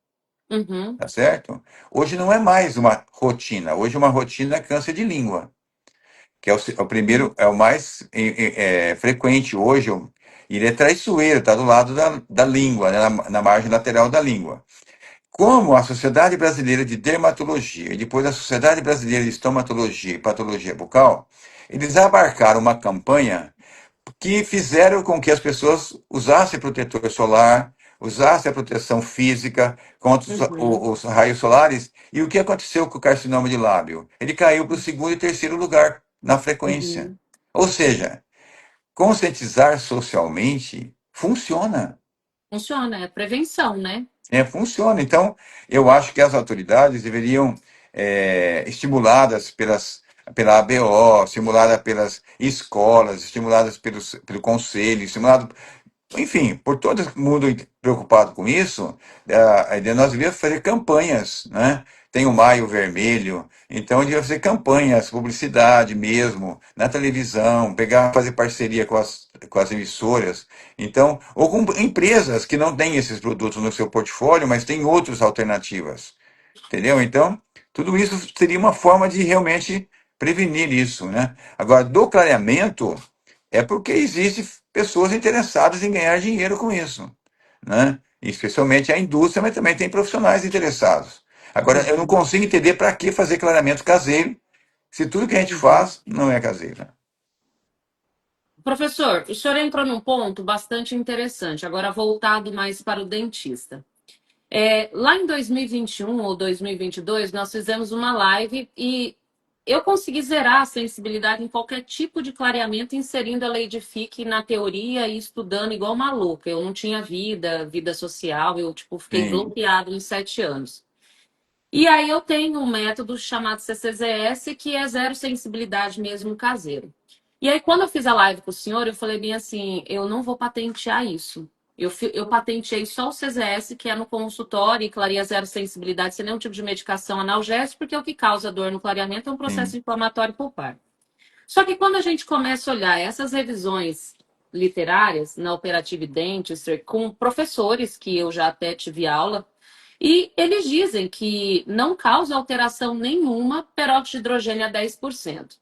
Uhum. tá certo? Hoje não é mais uma rotina. Hoje uma rotina é câncer de língua, que é o primeiro, é o mais frequente hoje. E ele é traiçoeiro, está do lado da língua, né, na margem lateral da língua. Como a Sociedade Brasileira de Dermatologia e depois a Sociedade Brasileira de Estomatologia e Patologia Bucal, eles abarcaram uma campanha que fizeram com que as pessoas usassem protetor solar, usassem a proteção física contra os, Uhum. o- os raios solares. E o que aconteceu com o carcinoma de lábio? Ele caiu para o segundo e terceiro lugar na frequência. Uhum. Ou seja, conscientizar socialmente funciona. Funciona, é prevenção, né? Funciona. Então, eu acho que as autoridades deveriam, estimuladas pela ABO, estimuladas pelas escolas, estimuladas pelo conselho, estimulado, enfim, por todo mundo preocupado com isso, nós devíamos fazer campanhas, né? Tem o Maio Vermelho, então devia fazer campanhas, publicidade mesmo, na televisão, fazer parceria com as emissoras, então, ou com empresas que não têm esses produtos no seu portfólio, mas têm outras alternativas, entendeu? Então, tudo isso seria uma forma de realmente prevenir isso, né? Agora, do clareamento, é porque existem pessoas interessadas em ganhar dinheiro com isso, né? Especialmente a indústria, mas também tem profissionais interessados. Agora, eu não Uhum. consigo entender para que fazer clareamento caseiro, se tudo que a gente Uhum. faz não é caseiro. Né? Professor, o senhor entrou num ponto bastante interessante, agora voltado mais para o dentista. Lá em 2021 ou 2022, nós fizemos uma live e eu consegui zerar a sensibilidade em qualquer tipo de clareamento, inserindo a lei de Fick na teoria e estudando igual uma louca. Eu não tinha vida social, eu tipo, fiquei Sim. bloqueado em 7 anos. E aí eu tenho um método chamado CCZS, que é zero sensibilidade mesmo caseiro. E aí, quando eu fiz a live com o senhor, eu falei bem assim, eu não vou patentear isso. Eu patenteei só o CZS, que é no consultório, e clareia zero sensibilidade, sem nenhum tipo de medicação analgésica, porque o que causa dor no clareamento é um processo Sim. inflamatório pulpar. Só que quando a gente começa a olhar essas revisões literárias na Operative Dentistry com professores que eu já até tive aula, e eles dizem que não causa alteração nenhuma peróxido de hidrogênio a 10%.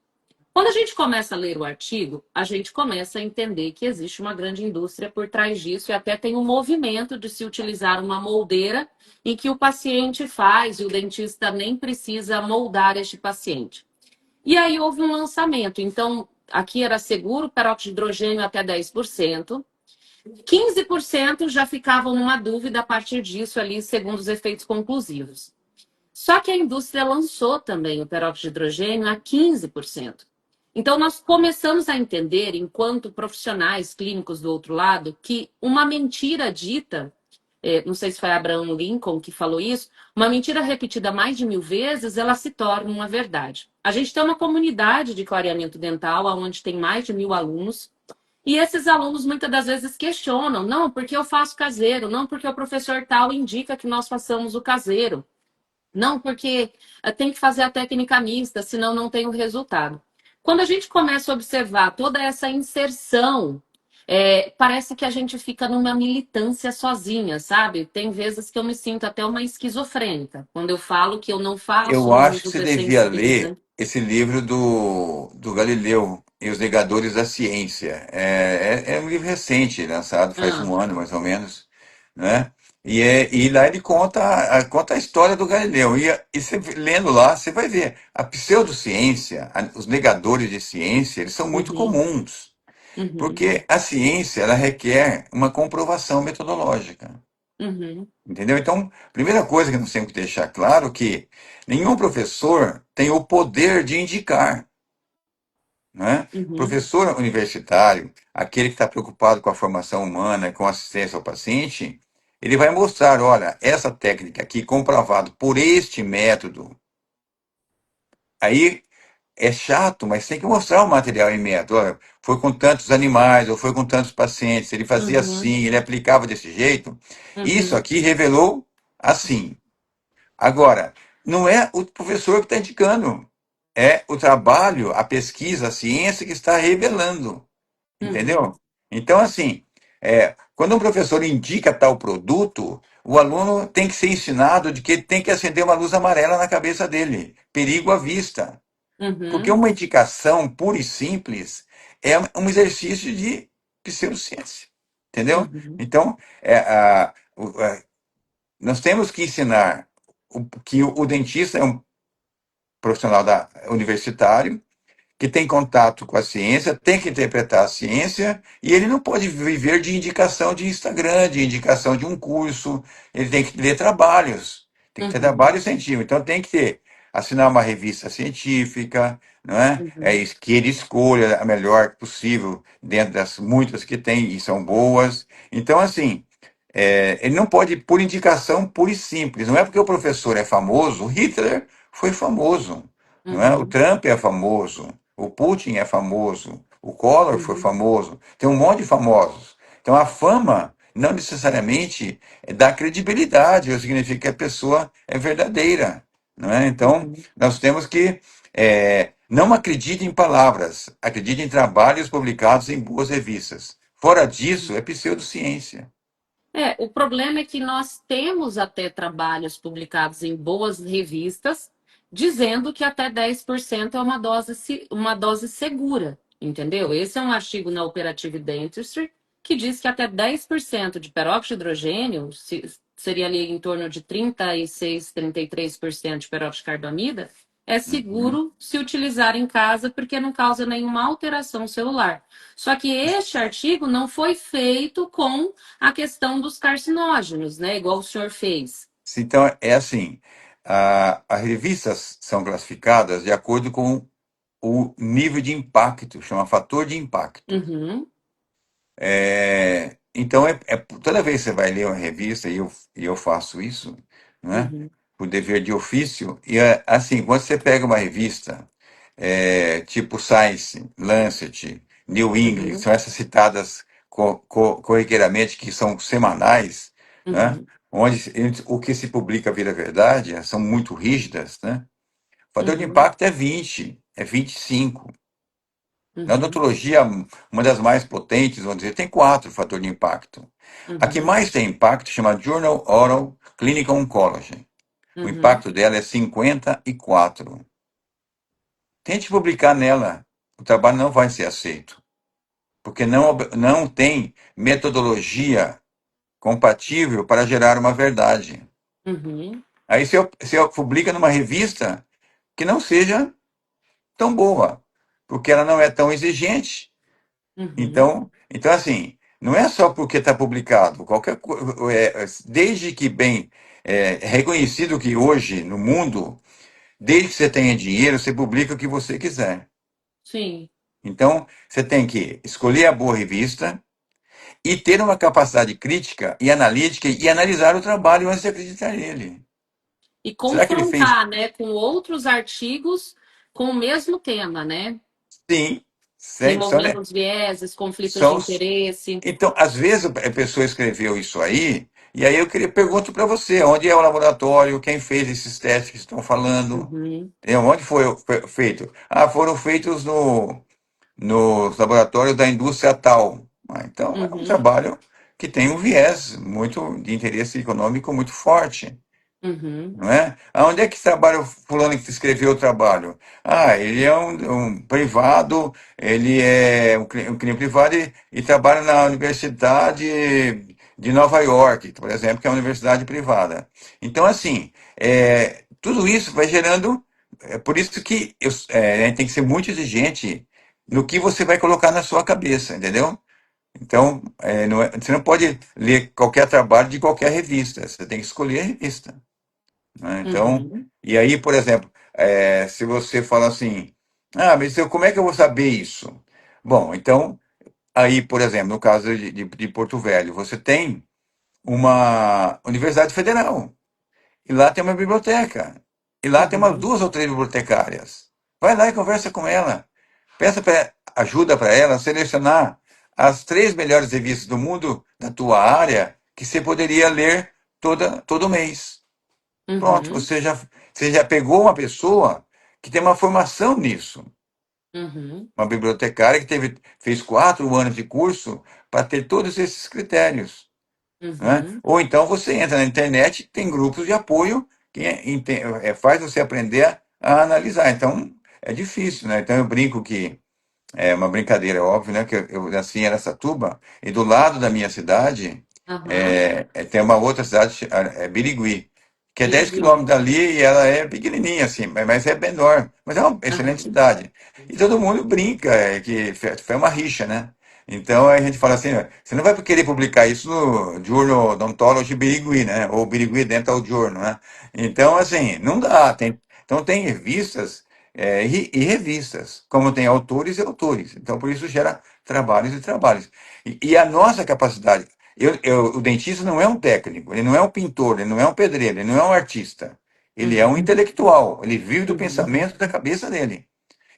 Quando a gente começa a ler o artigo, a gente começa a entender que existe uma grande indústria por trás disso e até tem um movimento de se utilizar uma moldeira em que o paciente faz e o dentista nem precisa moldar este paciente. E aí houve um lançamento. Então, aqui era seguro, peróxido de hidrogênio até 10%. 15% já ficavam numa dúvida a partir disso ali, segundo os efeitos conclusivos. Só que a indústria lançou também o peróxido de hidrogênio a 15%. Então, nós começamos a entender, enquanto profissionais clínicos do outro lado, que uma mentira dita, não sei se foi Abraham Lincoln que falou isso, uma mentira repetida mais de 1000 vezes, ela se torna uma verdade. A gente tem uma comunidade de clareamento dental, onde tem mais de 1000 alunos, e esses alunos muitas das vezes questionam, não, porque eu faço caseiro, não porque o professor tal indica que nós façamos o caseiro. Não, porque tem que fazer a técnica mista, senão não tem o resultado. Quando a gente começa a observar toda essa inserção, parece que a gente fica numa militância sozinha, sabe? Tem vezes que eu me sinto até uma esquizofrênica, quando eu falo que eu não faço Eu o acho que uso você devia ler dessensibilizante. esse livro do Galileu e os Negadores da Ciência. É um livro recente, lançado faz Ah, um ano mais ou menos, né? E lá ele conta a história do Galileu. E você, lendo lá, você vai ver a pseudociência, os negadores de ciência, eles são muito uhum, comuns, uhum, porque a ciência ela requer uma comprovação metodológica. uhum, Entendeu? Então, primeira coisa que nós temos que deixar claro que nenhum professor tem o poder de indicar, né? uhum, Professor universitário, aquele que está preocupado com a formação humana, com a assistência ao paciente, ele vai mostrar, olha, essa técnica aqui comprovado por este método. Aí é chato, mas tem que mostrar o material em método. Olha, foi com tantos animais, ou foi com tantos pacientes, ele fazia uhum, assim, ele aplicava desse jeito. Isso uhum, aqui revelou assim. Agora, não é o professor que está indicando, é o trabalho, a pesquisa, a ciência que está revelando, uhum, entendeu? Então, assim, quando um professor indica tal produto, o aluno tem que ser ensinado de que ele tem que acender uma luz amarela na cabeça dele, perigo à vista, porque uhum, uma indicação pura e simples é um exercício de pseudociência, entendeu? uhum, Então, nós temos que ensinar que o dentista é um profissional universitário, que tem contato com a ciência, tem que interpretar a ciência, e ele não pode viver de indicação de Instagram, de indicação de um curso, ele tem que ler trabalhos, tem que ter uhum, trabalho científico, então tem que ter, assinar uma revista científica, não é? É uhum, isso que ele escolha a melhor possível, dentro das muitas que tem, e são boas. Então, assim, ele não pode ir por indicação pura e simples. Não é porque o professor é famoso, o Hitler foi famoso, não é? O uhum, Trump é famoso, o Putin é famoso, o Collor foi uhum, famoso, tem um monte de famosos. Então a fama não necessariamente dá credibilidade, ou significa que a pessoa é verdadeira, não é? Então uhum, nós temos que não acredite em palavras, acredite em trabalhos publicados em boas revistas. Fora disso, uhum. é pseudociência. O problema é que nós temos até trabalhos publicados em boas revistas dizendo que até 10% é uma dose segura, entendeu? Esse é um artigo na Operative Dentistry que diz que até 10% de peróxido de hidrogênio, seria ali em torno de 36, 33% de peróxido de carbamida, é Uhum. seguro se utilizar em casa porque não causa nenhuma alteração celular. Só que este artigo não foi feito com a questão dos carcinógenos, né? Igual o senhor fez. Então, é assim, as revistas são classificadas de acordo com o nível de impacto, chama fator de impacto. Uhum, Então, toda vez que você vai ler uma revista, e eu faço isso, né, uhum, por dever de ofício, e assim, quando você pega uma revista, tipo Science, Lancet, New England, uhum, são essas citadas corriqueiramente, que são semanais, né, uhum, onde o que se publica vira verdade, são muito rígidas, né, o fator de uhum, impacto é 20, é 25. Na uhum, odontologia, uma das mais potentes, vamos dizer, tem 4 fatores de impacto. A que uhum, mais tem impacto chama Journal Oral Clinical Oncology. O uhum, impacto dela é 54. Tente publicar nela, o trabalho não vai ser aceito, porque não tem metodologia compatível para gerar uma verdade. uhum, Aí se eu publica numa revista que não seja tão boa, porque ela não é tão exigente. uhum, Então assim, não é só porque está publicado, desde que bem é reconhecido que hoje no mundo, desde que você tenha dinheiro, você publica o que você quiser. sim. Então, você tem que escolher a boa revista e ter uma capacidade crítica e analítica e analisar o trabalho antes de acreditar nele. E Será que ele fez? confrontar, né, com outros artigos com o mesmo tema, né? Sim. Removendo os vieses, conflitos de São, interesse. Então, às vezes a pessoa escreveu isso aí, e aí eu queria pergunto para você, onde é o laboratório, quem fez esses testes que estão falando, Uhum, entendeu? Onde foi feito? Ah, foram feitos nos laboratórios da indústria tal. Então, é um uhum, trabalho que tem um viés muito de interesse econômico muito forte. uhum, Não é? Aonde é que trabalha o fulano que escreveu o trabalho? Ah, ele é um privado, ele é um clínico privado e trabalha na Universidade de Nova York, por exemplo, que é uma universidade privada. Então, assim, tudo isso vai gerando. É por isso que a gente tem que ser muito exigente no que você vai colocar na sua cabeça, entendeu? Então, você não pode ler qualquer trabalho de qualquer revista, você tem que escolher a revista, né? Então, uhum, e aí, por exemplo, se você fala assim, mas como é que eu vou saber isso? Bom, então, aí, por exemplo, no caso de Porto Velho, você tem uma Universidade Federal, e lá tem uma biblioteca, e lá tem umas uhum, 2 ou 3 bibliotecárias. Vai lá e conversa com ela. Peça ajuda para ela a selecionar as 3 melhores revistas do mundo da tua área que você poderia ler todo mês. Pronto, uhum, você já pegou uma pessoa que tem uma formação nisso. uhum, Uma bibliotecária que fez 4 anos de curso para ter todos esses critérios, né? uhum, Ou então você entra na internet, tem grupos de apoio que faz você aprender a analisar. Então, é difícil, né? Então, eu brinco que é uma brincadeira, óbvio, né? Que eu nasci em Araçatuba e do lado da minha cidade aham. tem uma outra cidade, Birigui, que é 10 Birigui. quilômetros dali e ela é pequenininha, assim, mas é menor. Mas é uma excelente Aham. cidade. E todo mundo brinca, que foi uma rixa, né? Então a gente fala assim, você não vai querer publicar isso no Journal Odontology Birigui, né? Ou Birigui Dental Journal, né? Então, assim, não dá. Então tem revistas e revistas, como tem autores e autores. Então, por isso gera trabalhos e trabalhos. E a nossa capacidade. O dentista não é um técnico, ele não é um pintor, ele não é um pedreiro, ele não é um artista. Ele é um Uhum, intelectual, ele vive do uhum, pensamento da cabeça dele.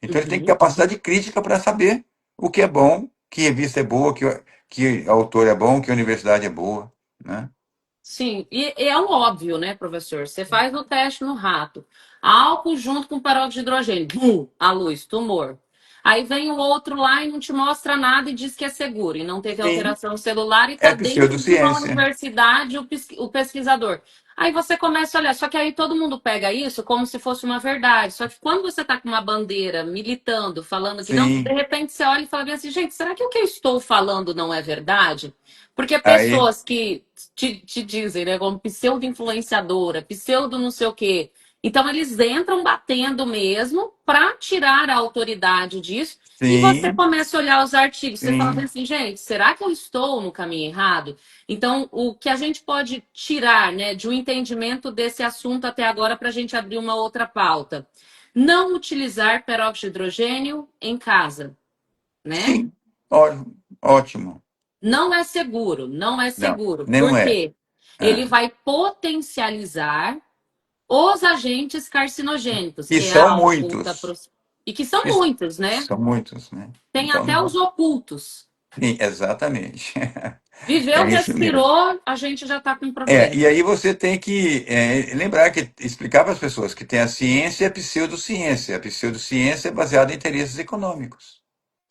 Então, ele tem uhum. capacidade crítica para saber o que é bom, que revista é boa, que autor é bom, que universidade é boa, né? Sim, e é um óbvio, né, professor? Você faz o teste no rato. Álcool junto com peróxido de hidrogênio. Bum, a luz, tumor. Aí vem o outro lá e não te mostra nada e diz que é seguro. E não teve Sim, alteração celular e é está dentro de uma pseudociência. universidade o pesquisador. Aí você começa a olhar. Só que aí todo mundo pega isso como se fosse uma verdade. Só que quando você está com uma bandeira militando, falando que não, de Sim, repente você olha e fala bem assim, gente, será que o que eu estou falando não é verdade? Porque aí, pessoas que te dizem, né, como pseudo-influenciadora, pseudo não sei o quê, Então, eles entram batendo mesmo para tirar a autoridade disso. E você Sim, começa a olhar os artigos. Você fala sim, assim, gente, será que eu estou no caminho errado? Então, o que a gente pode tirar, né, de um entendimento desse assunto até agora para a gente abrir uma outra pauta? Não utilizar peróxido de hidrogênio em casa, né? sim. Ótimo. Não é seguro, não é Não, seguro. não Por é. quê? Ele Ah. vai potencializar os agentes carcinogênicos, E que é a são alta muitos. e que são E muitos, né? são muitos, né? Tem Então, até os ocultos. sim, exatamente. Viveu, É isso mesmo. respirou, a gente já está com E problema. aí você tem que lembrar que explicar para as pessoas que tem a ciência e a pseudociência. A pseudociência é baseada em interesses econômicos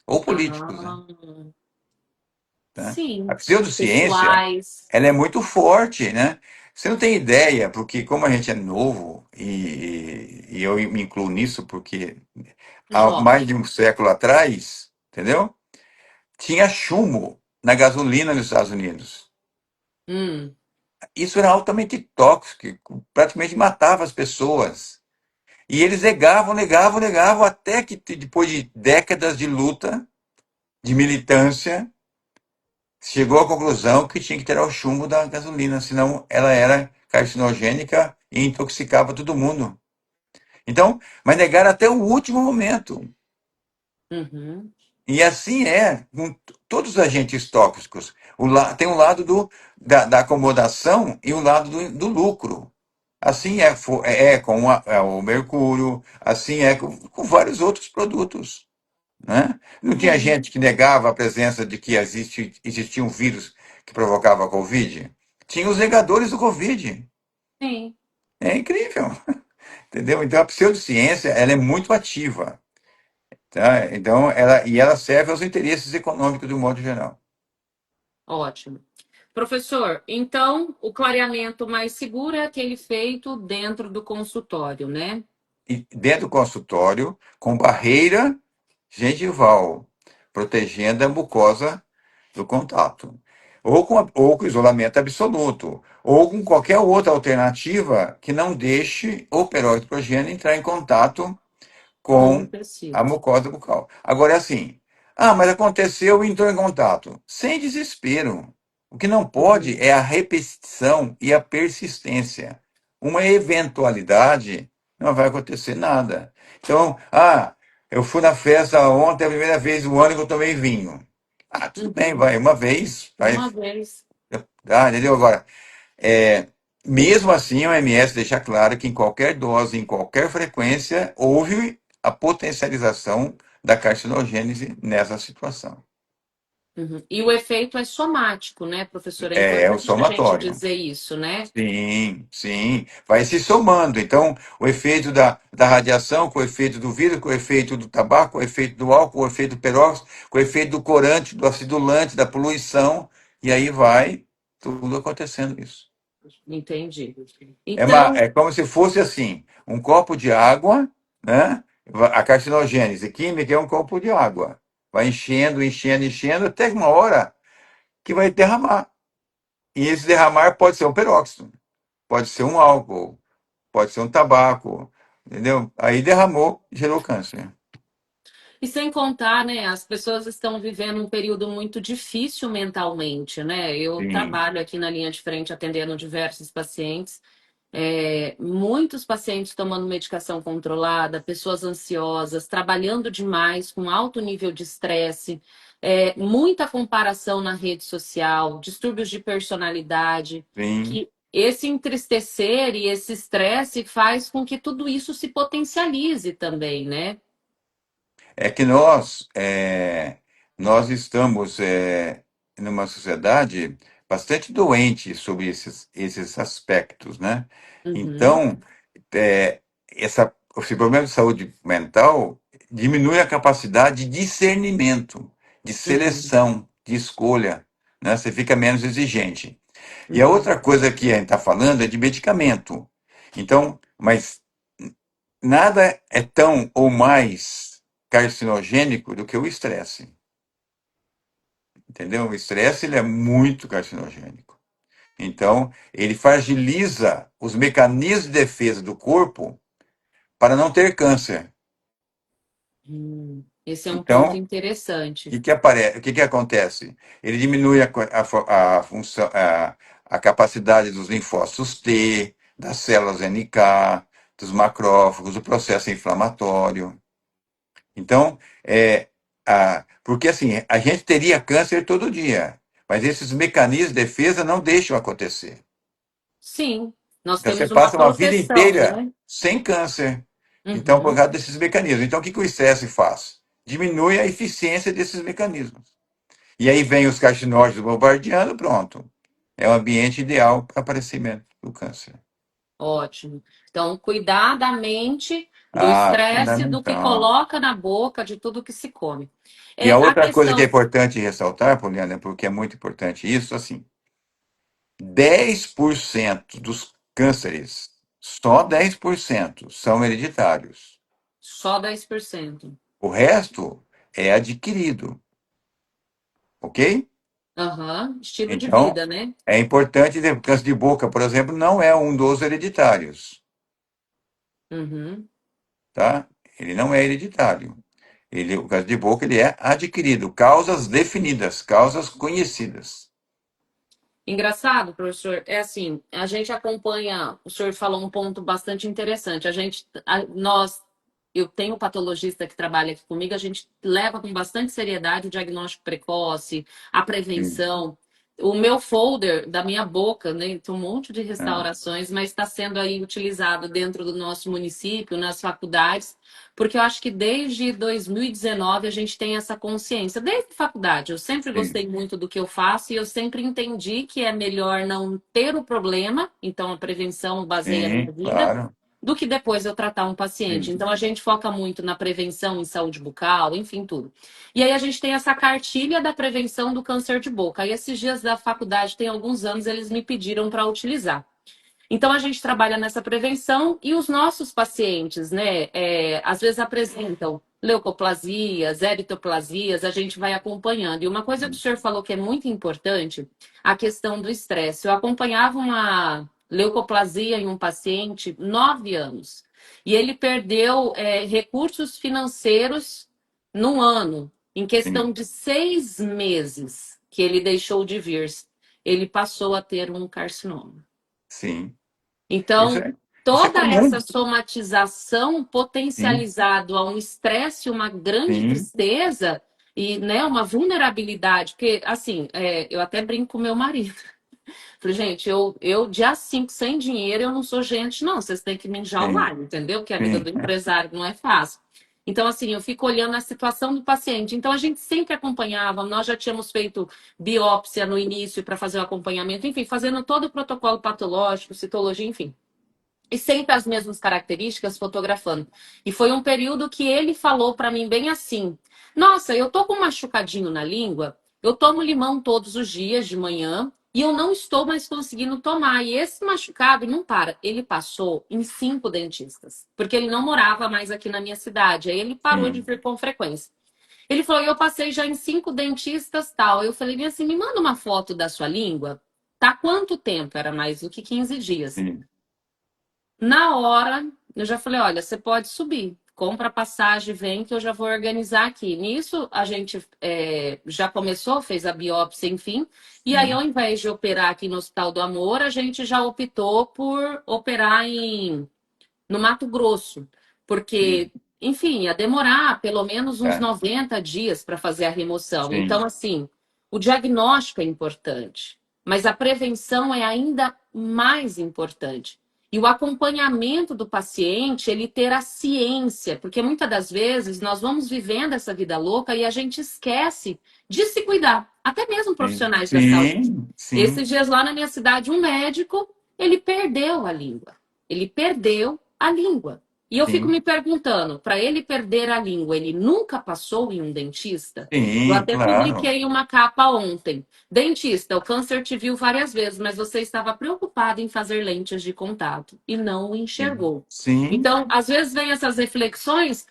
ou políticos, né? Ah, Tá? A sim. pseudociência, Pessoais, ela é muito forte, né? Você não tem ideia, porque como a gente é novo, e eu me incluo nisso, porque há mais jovem. de um século atrás, entendeu? Tinha chumbo na gasolina nos Estados Unidos. Hum, Isso era altamente tóxico, praticamente matava as pessoas. E eles negavam, negavam, negavam, até que depois de décadas de luta, de militância, chegou à conclusão que tinha que tirar o chumbo da gasolina, senão ela era carcinogênica e intoxicava todo mundo. Então, mas negaram até o último momento. uhum, E assim é com todos os agentes tóxicos. Tem um lado da acomodação e um lado do lucro. Assim é com o mercúrio, assim é com vários outros produtos. Né? Não tinha sim, gente que negava a presença de que existia um vírus que provocava a Covid? Tinha os negadores do Covid. sim, É incrível, entendeu? Então a pseudociência ela é muito ativa, tá? Então ela serve aos interesses econômicos de um modo geral. ótimo. Professor, então o clareamento mais seguro é aquele feito dentro do consultório, né? E dentro do consultório, com barreira gengival, protegendo a mucosa do contato. Ou com isolamento absoluto, ou com qualquer outra alternativa que não deixe o peróxido de hidrogênio entrar em contato Com o com a tecido. mucosa bucal. Agora é assim, mas aconteceu e entrou em contato. Sem desespero. O que não pode Uhum, é a repetição e a persistência. Uma eventualidade não vai acontecer nada. Então, eu fui na festa ontem, a primeira vez do ano que eu tomei vinho. Tudo bem, uhum. vai, uma vez, vai. Uma vez. Entendeu? Agora, é, mesmo assim, a OMS deixa claro que em qualquer dose, em qualquer frequência, houve a potencialização da carcinogênese nessa situação. Uhum. E o efeito é somático, né, professor? É É o importante a gente somatório. dizer isso, né? Sim, sim. Vai se somando. Então, o efeito da radiação, com o efeito do vírus, com o efeito do tabaco, com o efeito do álcool, com o efeito do peróxido, com o efeito do corante, do acidulante, da poluição, e aí vai tudo acontecendo isso. Entendi. É, uma, Então, é como se fosse assim, um copo de água, né? A carcinogênese química é um copo de água. Vai enchendo, enchendo, enchendo, até uma hora que vai derramar. E esse derramar pode ser um peróxido, pode ser um álcool, pode ser um tabaco, entendeu? Aí derramou, gerou câncer. e sem contar, né, as pessoas estão vivendo um período muito difícil mentalmente, né? Eu Sim, trabalho aqui na linha de frente atendendo diversos pacientes. Muitos pacientes tomando medicação controlada, pessoas ansiosas, trabalhando demais, com alto nível de estresse, muita comparação na rede social, distúrbios de personalidade, sim. que esse entristecer e esse estresse faz com que tudo isso se potencialize também, né? É que nós estamos numa sociedade bastante doente sobre esses aspectos, né? Uhum, Então, esse problema de saúde mental diminui a capacidade de discernimento, de uhum, seleção, de escolha, né? Você fica menos exigente. E a uhum. outra coisa que a gente está falando é de medicamento. Então, mas nada é tão ou mais carcinogênico do que o estresse, entendeu? O estresse ele é muito carcinogênico. Então, ele fragiliza os mecanismos de defesa do corpo para não ter câncer. Esse é um ponto Então, interessante. o que que acontece? Ele diminui a função, a capacidade dos linfócitos T, das células NK, dos macrófagos, do processo inflamatório. Então, porque assim, a gente teria câncer todo dia, mas esses mecanismos de defesa não deixam acontecer. Sim, nós Então, você temos uma passa uma vida proteção, inteira né? sem câncer. Então, por Uhum, causa desses mecanismos. Então, o que que o estresse faz? Diminui a eficiência desses mecanismos. E aí vem os carcinógenos bombardeando, pronto. É o ambiente ideal para aparecimento do câncer. ótimo. Então, cuidar da mente, do Ah, estresse, do que fundamental. coloca na boca, de tudo que se come. E a A outra coisa que é questão, importante ressaltar, Poliana, porque é muito importante isso, assim, 10% dos cânceres, só 10% são hereditários. só 10%. O resto é adquirido, ok? Aham, estilo de Então, vida, né? é importante, câncer de boca, por exemplo, não é um dos hereditários, Uhum. tá? Ele não é hereditário. O câncer de boca ele é adquirido, causas definidas, causas conhecidas. Engraçado, professor, é assim, a gente acompanha, o senhor falou um ponto bastante interessante. Eu tenho um patologista que trabalha aqui comigo, a gente leva com bastante seriedade o diagnóstico precoce, a Sim. prevenção. O meu folder da minha boca, né, tem um monte de Ah, restaurações, mas está sendo aí utilizado dentro do nosso município, nas faculdades, porque eu acho que desde 2019 a gente tem essa consciência, desde a faculdade. Eu sempre sim, gostei muito do que eu faço e eu sempre entendi que é melhor não ter o problema, então a prevenção baseia a minha sim, vida, claro. do que depois eu tratar um paciente. Sim, Então a gente foca muito na prevenção em saúde bucal, enfim, tudo. E aí a gente tem essa cartilha da prevenção do câncer de boca. Aí esses dias da faculdade, tem alguns anos, eles me pediram para utilizar. Então, a gente trabalha nessa prevenção e os nossos pacientes, né, às vezes apresentam leucoplasias, eritoplasias, a gente vai acompanhando. E uma coisa que o senhor falou que é muito importante, a questão do estresse. Eu acompanhava uma leucoplasia em um paciente, 9 anos, e ele perdeu, recursos financeiros num ano, em questão sim, de 6 meses que ele deixou de vir, ele passou a ter um carcinoma. sim. Isso Então, isso é toda essa comum. somatização Sim, potencializado a um estresse, uma grande sim, tristeza e, né, uma vulnerabilidade, porque assim, eu até brinco com meu marido. Falei, gente, eu dia 5 sem dinheiro, eu não sou gente, não. Vocês têm que me sim, enjaular, entendeu? Que a vida sim, do empresário não é fácil. Então, assim, eu fico olhando a situação do paciente. Então, a gente sempre acompanhava, nós já tínhamos feito biópsia no início para fazer o acompanhamento, enfim, fazendo todo o protocolo patológico, citologia, enfim. E sempre as mesmas características fotografando. E foi um período que ele falou para mim bem assim: Nossa, eu tô com um machucadinho na língua, eu tomo limão todos os dias de manhã e eu não estou mais conseguindo tomar. E esse machucado não para. Ele passou em 5 dentistas, porque ele não morava mais aqui na minha cidade. Aí ele parou de sim, vir com frequência. Ele falou: Eu passei já em 5 dentistas, tal. Eu falei bem assim: Me manda uma foto da sua língua. Tá quanto tempo? Era mais do que 15 dias. sim, Na hora, eu já falei: olha, você pode subir, compra a passagem, vem que eu já vou organizar aqui. Nisso, a gente já começou, fez a biópsia, enfim. E aí, ao sim, invés de operar aqui no Hospital do Amor, a gente já optou por operar no Mato Grosso, porque, sim, enfim, ia demorar pelo menos uns é, 90 dias para fazer a remoção. Então, sim, assim, o diagnóstico é importante, mas a prevenção é ainda mais importante. E o acompanhamento do paciente, ele ter a ciência, porque muitas das vezes nós vamos vivendo essa vida louca e a gente esquece de se cuidar, até mesmo sim, profissionais da saúde. sim, sim, Esses dias lá na minha cidade, um médico, ele perdeu a língua. Ele perdeu a língua. E eu fico sim, me perguntando, para ele perder a língua, ele nunca passou em um dentista? Eu sim, até claro. publiquei uma capa ontem. Dentista, o câncer te viu várias vezes, mas você estava preocupado em fazer lentes de contato e não o Sim, enxergou. sim, Então, às vezes vem essas reflexões.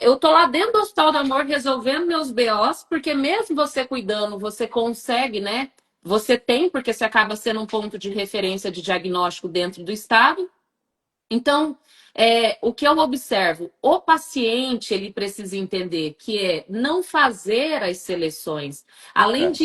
Eu tô lá dentro do Hospital do Amor resolvendo meus BOs, porque mesmo você cuidando, você consegue, né? Você tem, porque você acaba sendo um ponto de referência de diagnóstico dentro do estado. Então, o que eu observo, o paciente ele precisa entender que é não fazer as seleções, além É,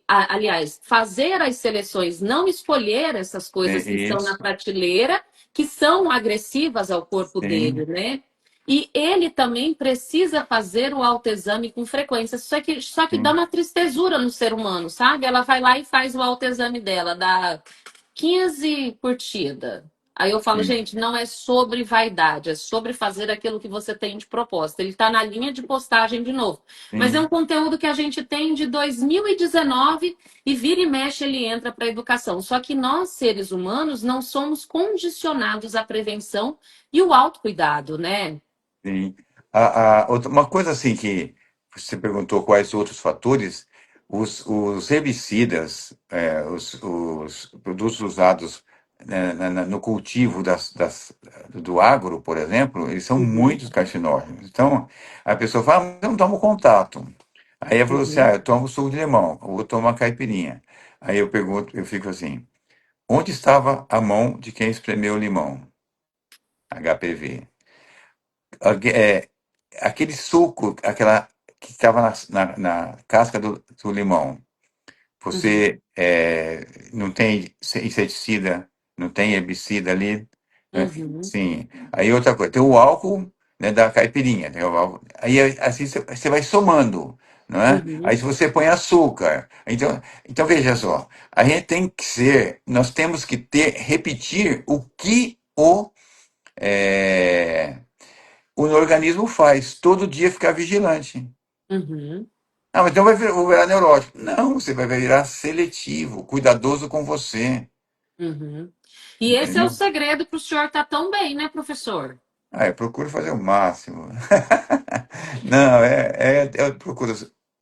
aliás, fazer as seleções, não escolher essas coisas que estão na isso, prateleira, que são agressivas ao corpo dele, sim, né? E ele também precisa fazer o autoexame com frequência. Só que dá sim, uma tristezura no ser humano, sabe? Ela vai lá e faz o autoexame dela, dá 15 curtidas. Aí eu falo, sim, gente, não é sobre vaidade, é sobre fazer aquilo que você tem de proposta. Ele está na linha de postagem de novo. Mas é um sim. conteúdo que a gente tem de 2019 e vira e mexe ele entra para a educação. Só que nós, seres humanos, não somos condicionados à prevenção e o autocuidado, né? Sim. Uma coisa assim que você perguntou quais outros fatores, os herbicidas, os produtos usados, né, no cultivo do agro, por exemplo, eles são Uhum, muito carcinógenos. Então, a pessoa fala, mas eu não tomo contato. Aí eu falo assim, uhum, eu tomo suco de limão, ou eu tomo uma caipirinha. Aí eu pergunto, eu fico assim, onde estava a mão de quem espremeu o limão? HPV. Aquele suco, aquela que estava na casca do limão, uhum, você não tem inseticida, não tem herbicida ali, né? uhum, Sim. Aí outra coisa, tem o álcool, né, da caipirinha, tem o álcool. Aí assim você vai somando, não é? Aí uhum, se você põe açúcar, então veja só, a gente tem que nós temos que repetir o que é, o organismo faz, todo dia ficar vigilante. uhum. Ah, mas então vou virar neurótico. Não, você vai virar seletivo, cuidadoso com você, Uhum. E esse é o entendeu? segredo para o senhor estar tão bem, né, professor? Ah, eu procuro fazer o máximo. Não, eu procuro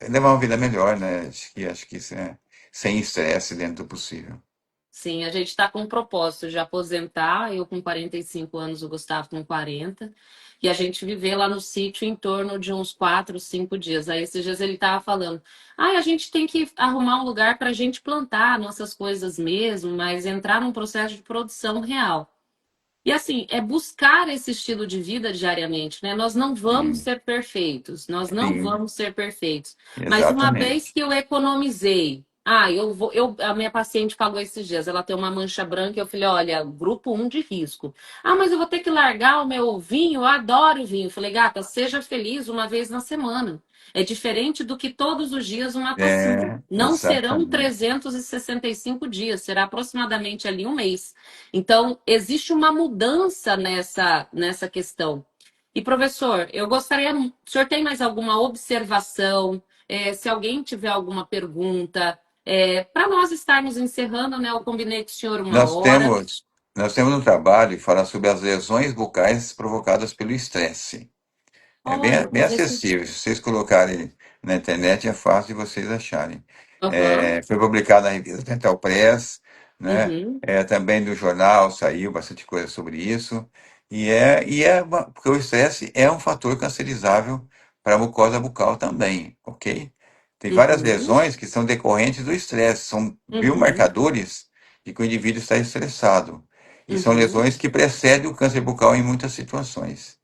levar uma vida melhor, né? Acho que isso é sem estresse dentro do possível. Sim, a gente está com um propósito de aposentar, eu com 45 anos, o Gustavo com 40, e a gente viver lá no sítio em torno de uns 4, 5 dias. Aí esses dias ele estava falando, a gente tem que arrumar um lugar para a gente plantar nossas coisas mesmo, mas entrar num processo de produção real. E assim, é buscar esse estilo de vida diariamente, né? Nós não vamos Sim, ser perfeitos, nós não sim, vamos ser perfeitos. Mas uma vez exatamente. que eu economizei, a minha paciente falou esses dias, ela tem uma mancha branca, eu falei, olha, grupo 1 de risco. Mas eu vou ter que largar o meu vinho, eu adoro vinho. Eu falei, gata, seja feliz uma vez na semana. É diferente do que todos os dias uma tacinha. Não serão Exatamente. 365 dias, será aproximadamente ali um mês. Então, existe uma mudança nessa questão. E, professor, eu gostaria. O senhor tem mais alguma observação? Se alguém tiver alguma pergunta, para nós estarmos encerrando, né? Eu combinei com o senhor uma Nós hora. temos, nós temos um trabalho que fala sobre as lesões bucais provocadas pelo estresse. É Olha, bem vou ver se. acessível. Se vocês colocarem na internet, é fácil de vocês acharem. Aham. Foi publicado na revista Dental Press, né? Uhum. Também no jornal saiu bastante coisa sobre isso. Porque o estresse é um fator cancerizável para a mucosa bucal também, ok? Tem várias Uhum. lesões que são decorrentes do estresse, são Uhum. biomarcadores de que o indivíduo está estressado. E são Uhum. lesões que precedem o câncer bucal em muitas situações.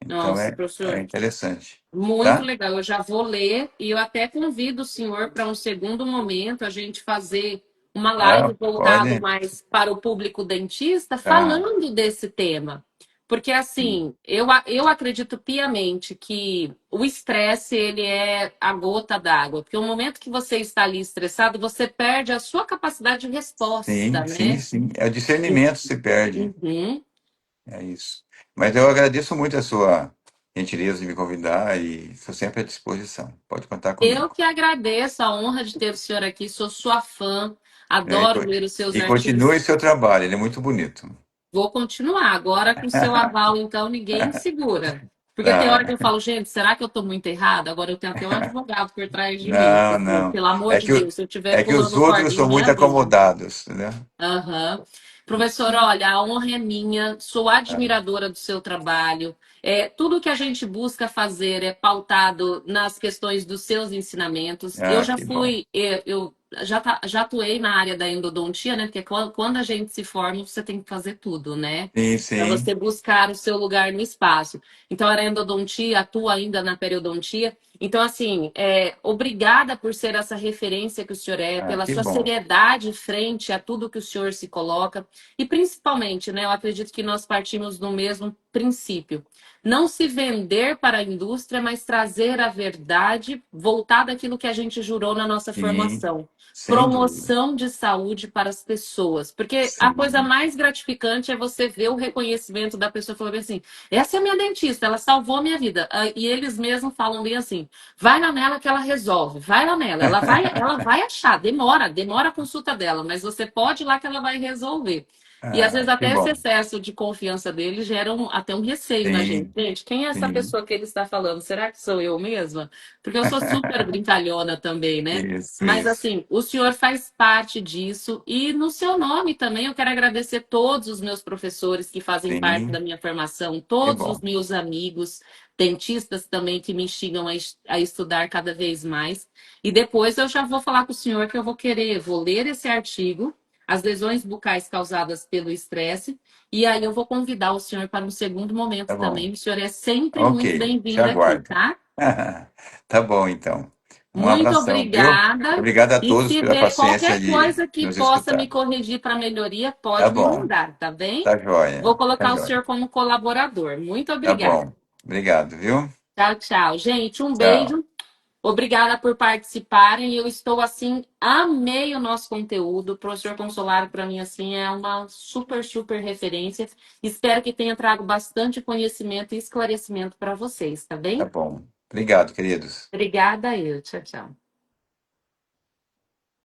Então Nossa, é professor. interessante, Muito tá? legal. Eu já vou ler e eu até convido o senhor para um segundo momento a gente fazer uma live Ah, voltado pode. mais para o público dentista, Tá. falando desse tema. Porque Sim, assim, eu acredito piamente que o estresse ele é a gota d'água, porque o momento que você está ali estressado, você perde a sua capacidade de resposta, sim, sim, né? sim. É o discernimento que se perde. Uhum. É isso. Mas eu agradeço muito a sua gentileza de me convidar e estou sempre à disposição. Pode contar Eu comigo. que agradeço a honra de ter o senhor aqui, sou sua fã, É, adoro ler os seus continue artigos. seu trabalho, ele é muito bonito. Vou continuar. Agora, com o seu aval, então, ninguém me segura. Porque tem hora que eu Tá. falo, gente, será que eu estou muito errada? Agora eu tenho até um advogado por trás de mim. Não, Porque, não. pelo amor É de que, Deus, se eu estiver é que os pulando outros cordinha, são me muito avisa. acomodados, entendeu? Aham. Professor, olha, a honra é minha, sou Ah, admiradora do seu trabalho. Tudo que a gente busca fazer é pautado nas questões dos seus ensinamentos. Eu já que bom. fui, já atuei na área da endodontia, né? Porque quando a gente se forma, você tem que fazer tudo, né? Sim, Para sim. você buscar o seu lugar no espaço. Então, era endodontia, atua ainda na periodontia. Então, assim, obrigada por ser essa referência que o senhor é, Ah, pela que sua bom. seriedade frente a tudo que o senhor se coloca. E principalmente, né? Eu acredito que nós partimos do mesmo princípio. Não se vender para a indústria, mas trazer a verdade voltada àquilo que a gente jurou na nossa Sim, formação. sem dúvida. Promoção de saúde para as pessoas. Porque a coisa Sim. mais gratificante é você ver o reconhecimento da pessoa falando assim: essa é a minha dentista, ela salvou a minha vida. E eles mesmos falam bem assim: vai lá nela que ela resolve, vai lá nela, ela vai achar, demora a consulta dela, mas você pode ir lá que ela vai resolver. E às vezes Ah, que até esse bom. excesso de confiança dele gera até um receio na gente. Sim, Gente, quem é essa sim. pessoa que ele está falando? Será que sou eu mesma? Porque eu sou super brincalhona também, né? Isso, Mas isso. assim, o senhor faz parte disso e no seu nome também eu quero agradecer todos os meus professores que fazem parte da Sim, minha formação, que todos os bom. meus amigos, dentistas também que me instigam a estudar cada vez mais. E depois eu já vou falar com o senhor que eu vou ler esse artigo, as lesões bucais causadas pelo estresse, e aí eu vou convidar o senhor para um segundo momento Tá bom. também. O senhor é sempre muito Ok, te bem-vindo aqui, aguardo. tá? Tá bom, então. Um Muito abração, viu? obrigada. Obrigado a E todos se pela der paciência qualquer de coisa que nos possa me escutar. corrigir para melhoria, Tá pode me bom, mandar, tá bem? tá Vou joia, tá colocar o joia. senhor como colaborador. Muito Tá obrigada. bom. Obrigado, viu? Tchau, tchau. Gente, um Tchau. beijo. Obrigada por participarem. Eu estou assim, amei o nosso conteúdo. O professor Consolaro, para mim, assim, é uma super, super referência. Espero que tenha trago bastante conhecimento e esclarecimento para vocês, tá Tá bem? bom. Obrigado, queridos. Obrigada, eu. Tchau, tchau.